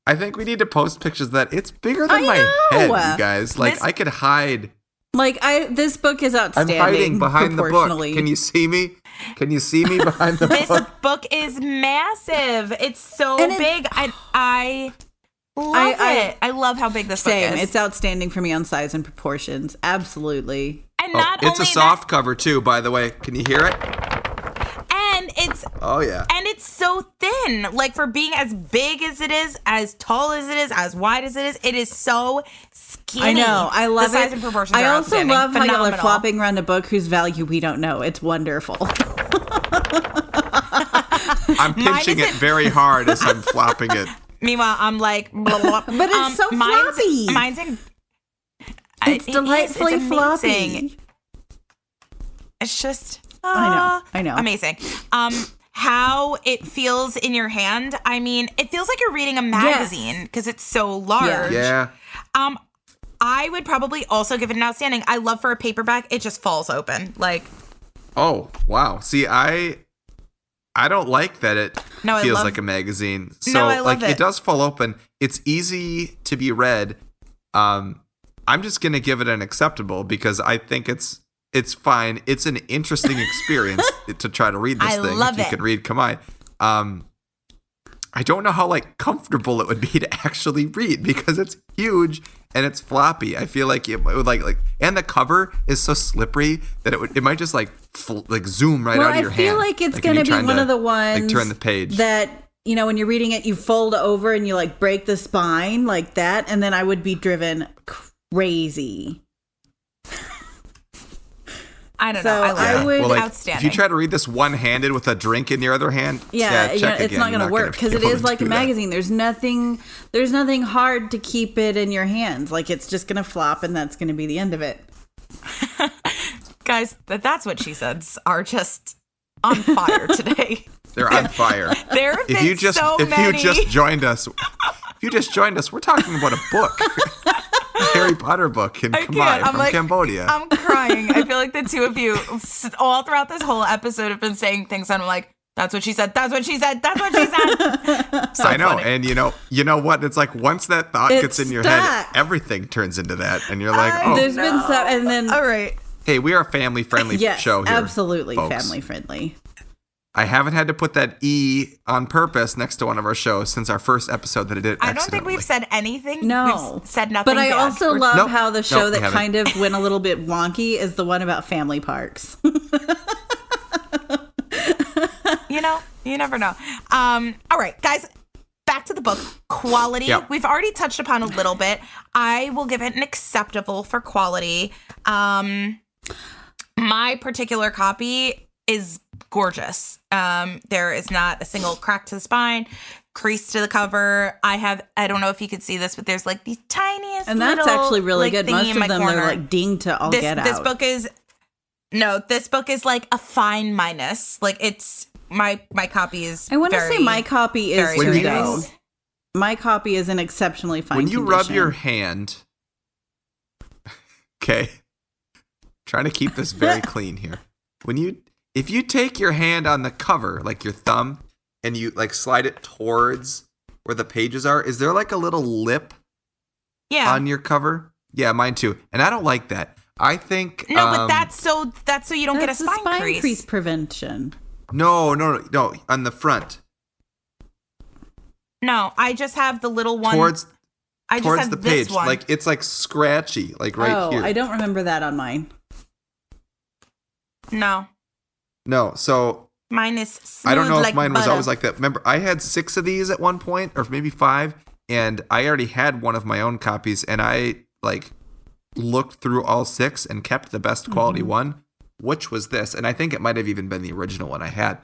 I think we need to post pictures of that. It's bigger than my head, you guys. Like I could hide. Like this book is outstanding. I'm hiding behind the book. Can you see me? Can you see me behind the book? This book is massive. It's so big. I love it. I love how big this book is. It's outstanding for me on size and proportions. Absolutely. And not it's only a soft cover too, by the way. Can you hear it? And it's and it's so thin. Like for being as big as it is, as tall as it is, as wide as it is so skinny. I know. I love the size and proportions. I also love how y'all are Phenomenal. flopping around a book whose value we don't know. It's wonderful. I'm pinching it very hard as I'm flopping it. Meanwhile, I'm like, blah, blah. But it's so floppy. It's delightfully floppy. It's just, I know, amazing. How it feels in your hand. I mean, it feels like you're reading a magazine because it's so large. Yeah. I would probably also give it an outstanding. I love for a paperback, it just falls open. Like, oh wow. See, I don't like that it feels like a magazine. So I love it does fall open. It's easy to be read. I'm just gonna give it an acceptable because I think it's fine. It's an interesting experience to try to read this thing. Love if you can read Khmer. I don't know how comfortable it would be to actually read because it's huge and it's floppy. I feel like it would and the cover is so slippery that it might just zoom right out of your hand. I feel like it's going to be one of the ones turn the page that, you know, when you're reading it, you fold over and you break the spine like that. And then I would be driven crazy. I don't know. I would outstanding. If you try to read this one-handed with a drink in your other hand, it's not going to work because it is like a magazine. There's nothing hard to keep it in your hands. It's just going to flop, and that's going to be the end of it. Guys, that's what she said. Are just on fire today. They're on fire. There have been so many. If you just joined us, we're talking about a book. Harry Potter book in Khmer from Cambodia. I'm crying. I feel like the two of you all throughout this whole episode have been saying things and I'm like, that's what she said. That's what she said. That's what she said. So I know. Funny. And you know what? It's like once that thought gets in your head, everything turns into that. And you're like, there's been so, and then, all right. Hey, we are a family friendly show here. Absolutely folks. Family friendly. I haven't had to put that E on purpose next to one of our shows since our first episode that I did. I don't think we've said anything. No. We've said nothing. But I also love how the show that haven't. kind of went a little bit wonky is the one about family parks. You know, you never know. All right, guys, back to the book. quality, Yeah. we've already touched upon a little bit. I will give it an acceptable for quality. My particular copy is gorgeous. There is not a single crack to the spine, crease to the cover. I don't know if you could see this, but there's like these tiniest And that's little, actually really like, good. Most thingy of in my them, corner. they're like dinged to all get out. This book is like a fine minus. Like it's my copy is. I want to say my copy is very too, nice. though. My copy is an exceptionally fine When you condition. rub your hand, okay, trying to keep this very clean here. If you take your hand on the cover, like your thumb, and you like slide it towards where the pages are, is there like a little lip on your cover? Yeah, mine too. And I don't like that. I think but that's so you don't get a That's spine crease. prevention. No, on the front. No, I just have the little one. Towards I just have the this page. one. Like it's like scratchy, like right here. I don't remember that on mine. No, so mine is smooth I don't know if like mine was butter. always like that. Remember, I had 6 of these at one point, or maybe 5, and I already had one of my own copies, and I like looked through all 6 and kept the best quality one, which was this. And I think it might have even been the original one I had.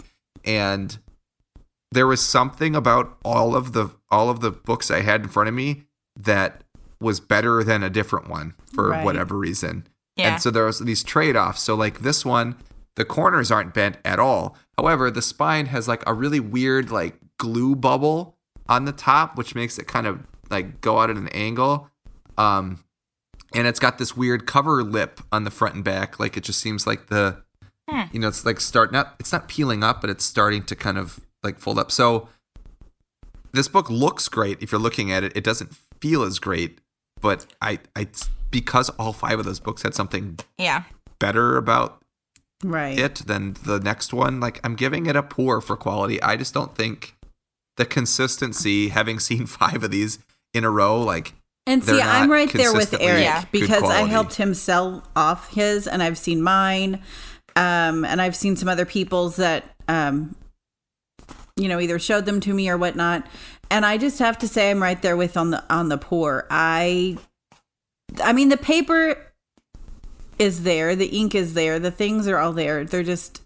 And there was something about all of the books I had in front of me that was better than a different one for whatever reason. Yeah. And so there was these trade-offs. So like this one, the corners aren't bent at all. However, the spine has like a really weird like glue bubble on the top, which makes it kind of like go out at an angle. And it's got this weird cover lip on the front and back. Like it just seems like it's like it's not peeling up, but it's starting to kind of like fold up. So this book looks great. If you're looking at it, it doesn't feel as great, but I because all 5 of those books had something better about it than the next one. Like I'm giving it a poor for quality. I just don't think the consistency, having seen 5 of these in a row, like and see, I'm right there with Eric because I quality. helped him sell off his, and I've seen mine, and I've seen some other people's that either showed them to me or whatnot. And I just have to say I'm right there with on the poor. I mean, the paper is there, the ink is there, the things are all there. They're just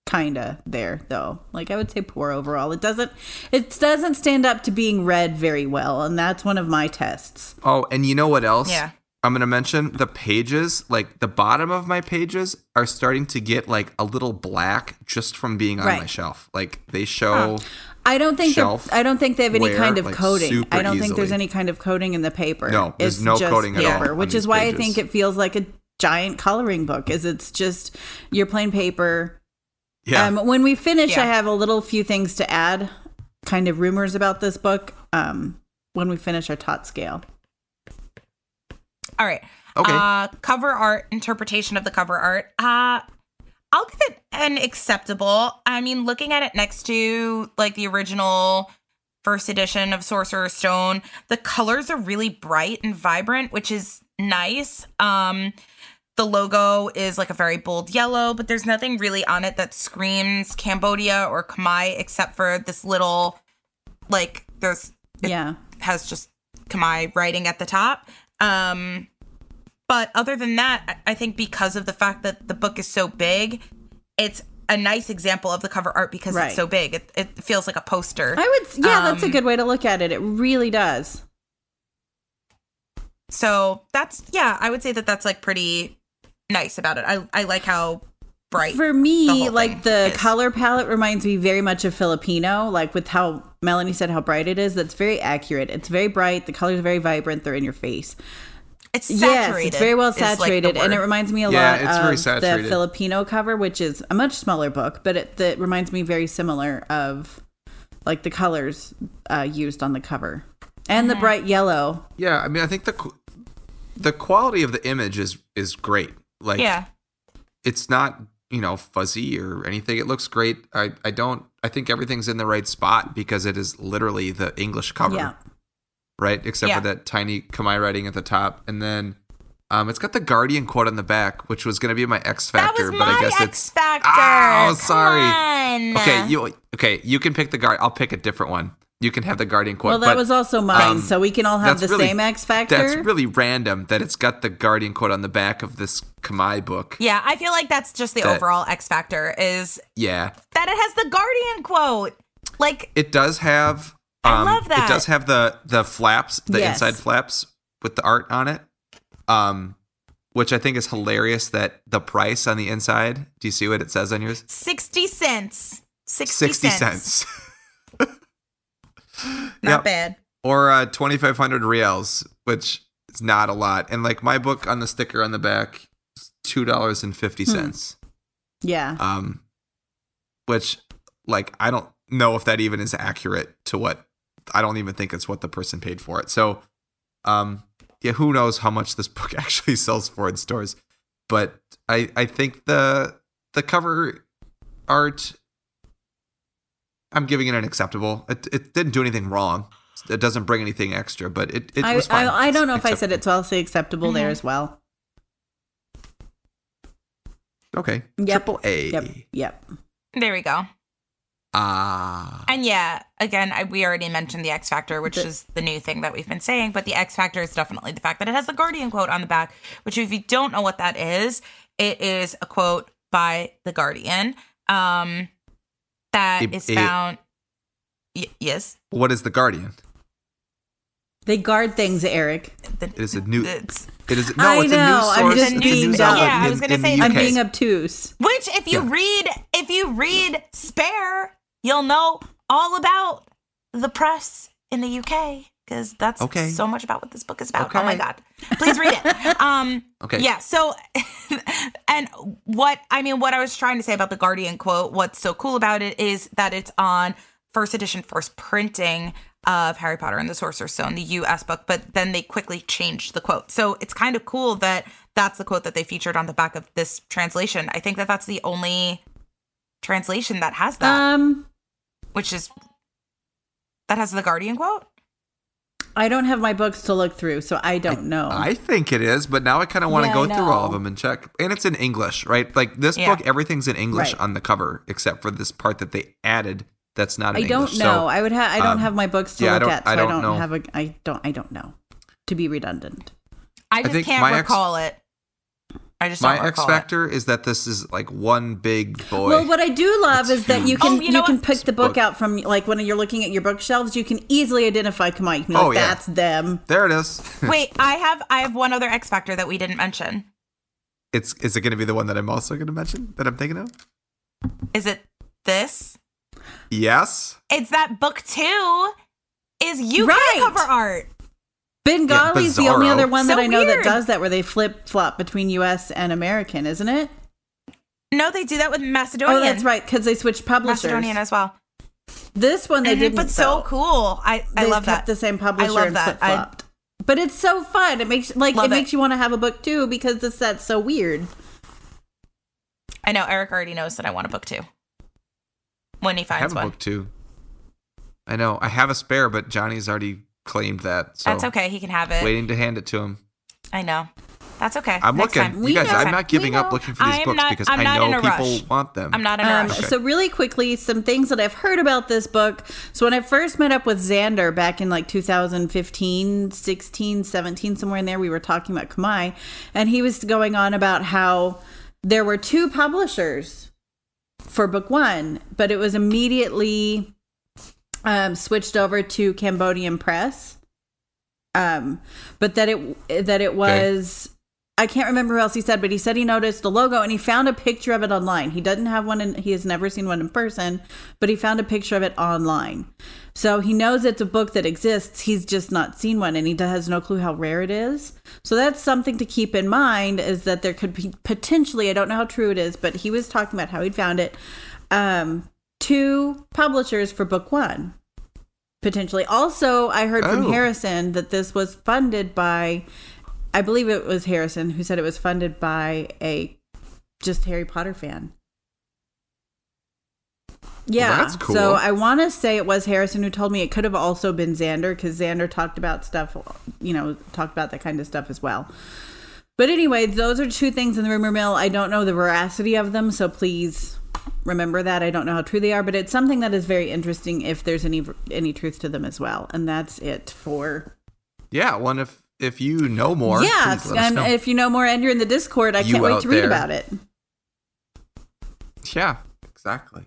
kind of there, though. Like I would say poor overall. It doesn't stand up to being read very well, and that's one of my tests. Oh, and you know what else? Yeah. I'm going to mention the pages, like the bottom of my pages are starting to get like a little black just from being on my shelf. Like they show I don't think they have any kind of like, coating. I don't think there's easily. any kind of coating in the paper. No, there's it's no just coating at all paper, on which these is why pages. I think it feels like a giant coloring book. It's just your plain paper. Yeah. When we finish, I have a little few things to add, kind of rumors about this book. When we finish our tot scale. All right. Okay. Cover art, interpretation of the cover art. I'll give it an acceptable. I mean, looking at it next to like the original first edition of Sorcerer's Stone, the colors are really bright and vibrant, which is nice. The logo is like a very bold yellow, but there's nothing really on it that screams Cambodia or Khmer except for this little, like, has just Khmer writing at the top. But other than that, I think because of the fact that the book is so big, it's a nice example of the cover art because it's so big. It feels like a poster. That's a good way to look at it. It really does. So I would say that's like pretty nice about it. I like how bright. For me, like the is. color palette reminds me very much of Filipino, like with how Melanie said how bright it is. That's very accurate. It's very bright. The colors are very vibrant. They're in your face. It's saturated. Yes, it's very well saturated, and it reminds me a lot of the Filipino cover, which is a much smaller book, but it reminds me very similar of like the colors used on the cover and the bright yellow. Yeah, I mean, I think the quality of the image is great. Like, it's not fuzzy or anything. It looks great. I think everything's in the right spot because it is literally the English cover. Yeah. Right, except for that tiny Khmer writing at the top, and then it's got the Guardian quote on the back, which was going to be my X Factor, but I guess X Factor. Oh, sorry. Come on. Okay, you can pick the Guard. I'll pick a different one. you can have the Guardian quote. Well, that was also mine, so we can all have the really, same X Factor. That's really random that it's got the Guardian quote on the back of this Khmer book. Yeah, I feel like that's just the overall X Factor is that it has the Guardian quote. Like, it does have I love that. It does have the flaps, the inside flaps with the art on it. Which I think is hilarious that the price on the inside, do you see what it says on yours? 60 cents. 60 cents. Not bad. Or 2,500 reals, which is not a lot. And like my book on the sticker on the back is $2.50. Yeah. Which like I don't know if that even is accurate to what I don't even think it's what the person paid for it. So yeah, who knows how much this book actually sells for in stores. But I think the cover art, I'm giving it an acceptable. It didn't do anything wrong. It doesn't bring anything extra, but it was fine. I don't know if I said it, so I'll say acceptable there as well. Okay. Yep. Triple A. Yep. There we go. Ah. And yeah, again, we already mentioned the X Factor, which is the new thing that we've been saying. But the X Factor is definitely the fact that it has the Guardian quote on the back, which if you don't know what that is, it is a quote by the Guardian that is found. Yes. What is the Guardian? They guard things, Eric. It is a new. It's a news source. I'm just being dumb. Yeah, I was gonna say I'm being obtuse. Which, if you read Spare, you'll know all about the press in the UK, because that's so much about what this book is about. Okay. Oh my God, please read it. Okay. Yeah. So, and what I was trying to say about the Guardian quote, what's so cool about it is that it's on first edition, first printing of Harry Potter and the Sorcerer's Stone, the US book, but then they quickly changed the quote. So it's kind of cool that that's the quote that they featured on the back of this translation. I think that that's the only translation that has that, which is, that has the Guardian quote. I don't have my books to look through, so I don't know. I think it is, but now I kind of want to go through all of them and check. And it's in English, right? Like this book, everything's in English on the cover, except for this part that they added. That's not in English. I don't know. So, I don't have my books to look at, so I don't know. I don't know. To be redundant. I just can't recall it. I just don't recall my X Factor is that this is like one big boy. Well, what I do love is that you can pick the book out from, like, when you're looking at your bookshelves, you can easily identify Khmer. You can be like, that's them. There it is. Wait, I have one other X Factor that we didn't mention. Is it going to be the one that I'm also going to mention that I'm thinking of? Is it this? Yes. It's that book 2 is UK cover art. Bengali's the only other one that I know weird. that does that, where they flip-flop between US and American, isn't it? No, they do that with Macedonian. Oh, that's right, because they switched publishers. Macedonian as well. This one they didn't. But so cool. I love that. They kept the same publisher. I love and that. flip-flopped. But it's so fun. It makes makes you want to have a book too, because the set's so weird. I know Eric already knows that I want a book too. When he finds one. I have a book too. I know. I have a spare, but Johnny's already claimed that. So that's okay. He can have it. Waiting to hand it to him. I know. That's okay. I'm Next looking. time. You guys, I'm not giving up looking for these books because I know people want them. I'm not in a rush. So really quickly, some things that I've heard about this book. So when I first met up with Xander back in like 2015, 16, 17, somewhere in there, we were talking about Khmer, and he was going on about how there were 2 publishers for book 1, but it was immediately switched over to Cambodian press. But that it was, I can't remember who else he said, but he said he noticed the logo and he found a picture of it online. He doesn't have one, he has never seen one in person, but he found a picture of it online. So he knows it's a book that exists. He's just not seen one, and he has no clue how rare it is. So that's something to keep in mind, is that there could be potentially, I don't know how true it is, but he was talking about how he'd found it, 2 publishers for book 1. Potentially. Also, I heard from Harrison that this was funded by, I believe it was Harrison who said it was funded by a just Harry Potter fan. Yeah. Well, that's cool. So I want to say it was Harrison who told me. It could have also been Xander, because Xander talked about stuff, talked about that kind of stuff as well. But anyway, those are 2 things in the rumor mill. I don't know the veracity of them, so please remember that. I don't know how true they are, but it's something that is very interesting if there's any truth to them as well. And that's it for... Yeah, well, if you know more, yeah, please let us and know. if you know more and you're in the Discord, I can't wait to read about it. Yeah, exactly.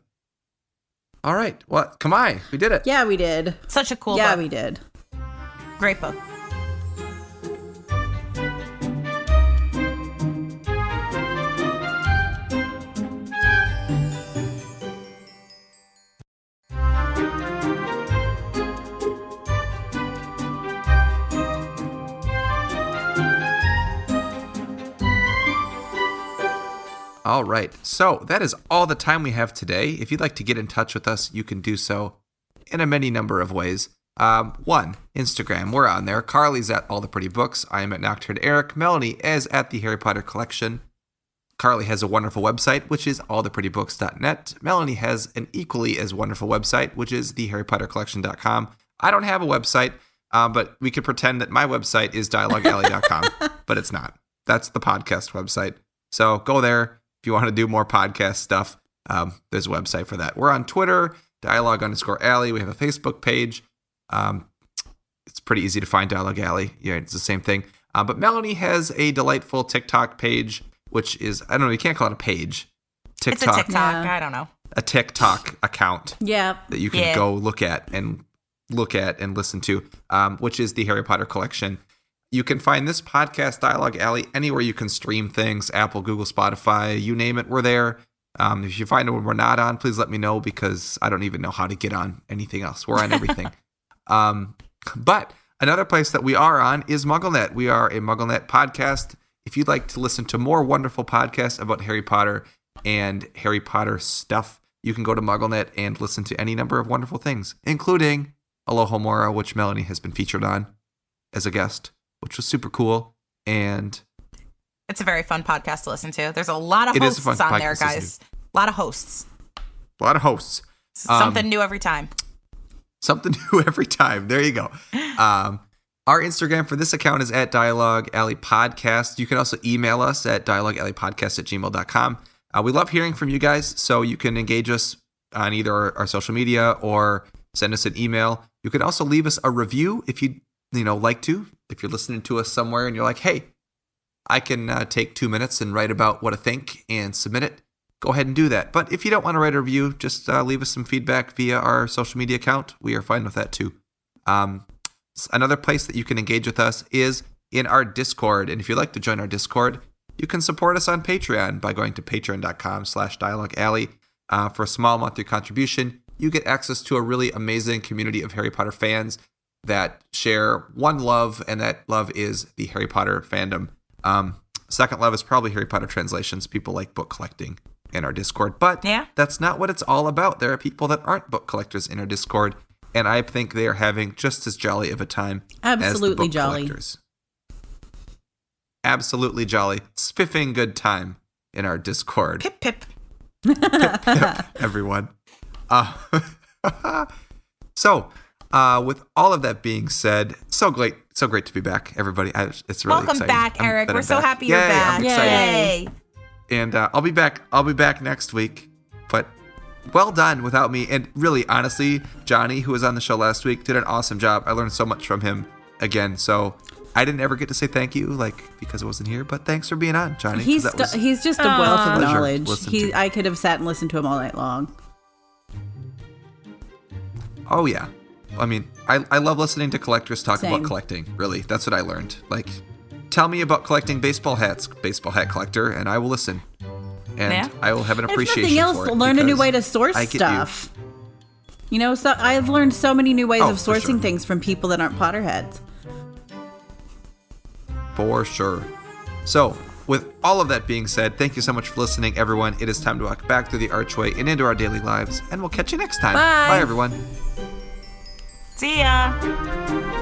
All right. Well, Kamai, we did it. Yeah, we did. Such a cool Yeah, book. we did. Great book. All right. So that is all the time we have today. If you'd like to get in touch with us, you can do so in a many number of ways. One, Instagram. We're on there. Carly's at All the Pretty Books. I am at Nocturne Erik. Melanie is at the Harry Potter Collection. Carly has a wonderful website, which is alltheprettybooks.net. Melanie has an equally as wonderful website, which is theharrypottercollection.com. I don't have a website, but we could pretend that my website is dialoguealley.com, but it's not. That's the podcast website. So go there. If you want to do more podcast stuff, there's a website for that. We're on Twitter, Dialogue_Alley. We have a Facebook page. It's pretty easy to find Dialogue Alley. Yeah, it's the same thing. But Melanie has a delightful TikTok page, which is, I don't know, you can't call it a page. TikTok. It's a TikTok. Yeah. I don't know. A TikTok account. Yeah. That you can go look at and listen to, which is the Harry Potter Collection. You can find this podcast, Dialogue Alley, anywhere you can stream things, Apple, Google, Spotify, you name it, we're there. If you find it when we're not on, please let me know because I don't even know how to get on anything else. We're on everything. But another place that we are on is MuggleNet. We are a MuggleNet podcast. If you'd like to listen to more wonderful podcasts about Harry Potter and Harry Potter stuff, you can go to MuggleNet and listen to any number of wonderful things, including Alohomora, which Melanie has been featured on as a guest, which was super cool. And it's a very fun podcast to listen to. There's a lot of hosts on there, guys. A lot of hosts. Something new every time. Something new every time. There you go. Our Instagram for this account is at Dialoguealleypodcast. You can also email us at dialoguealleypodcast@gmail.com. We love hearing from you guys, so you can engage us on either our social media or send us an email. You can also leave us a review if you like to. If you're listening to us somewhere and you're like, hey, I can take 2 minutes and write about what I think and submit it, go ahead and do that. But if you don't want to write a review, just leave us some feedback via our social media account. We are fine with that too. Another place that you can engage with us is in our Discord. And if you'd like to join our Discord, you can support us on Patreon by going to patreon.com/dialoguealley. For a small monthly contribution, you get access to a really amazing community of Harry Potter fans that share one love, and that love is the Harry Potter fandom. Second love is probably Harry Potter translations. People like book collecting in our Discord, but that's not what it's all about. There are people that aren't book collectors in our Discord, and I think they are having just as jolly of a time as the book collectors. Absolutely jolly. Spiffing good time in our Discord. Pip, pip. Pip, pip, everyone. So, with all of that being said, so great to be back, everybody. It's really welcome exciting. back, Erik. We're so happy you're back. I'm excited. Yay! And I'll be back next week. But well done without me. And really, honestly, Johnny, who was on the show last week, did an awesome job. I learned so much from him again. So I didn't ever get to say thank you, because I wasn't here. But thanks for being on, Johnny. He's just a wealth of knowledge. I could have sat and listened to him all night long. Oh yeah. I mean, I love listening to collectors talk about collecting, really. That's what I learned. Tell me about collecting baseball hats, baseball hat collector, and I will listen. And I will have an appreciation if nothing else, for it. Learn a new way to source stuff. So I've learned so many new ways of sourcing things from people that aren't Potterheads. For sure. So, with all of that being said, thank you so much for listening, everyone. It is time to walk back through the archway and into our daily lives, and we'll catch you next time. Bye. Bye, everyone. See ya.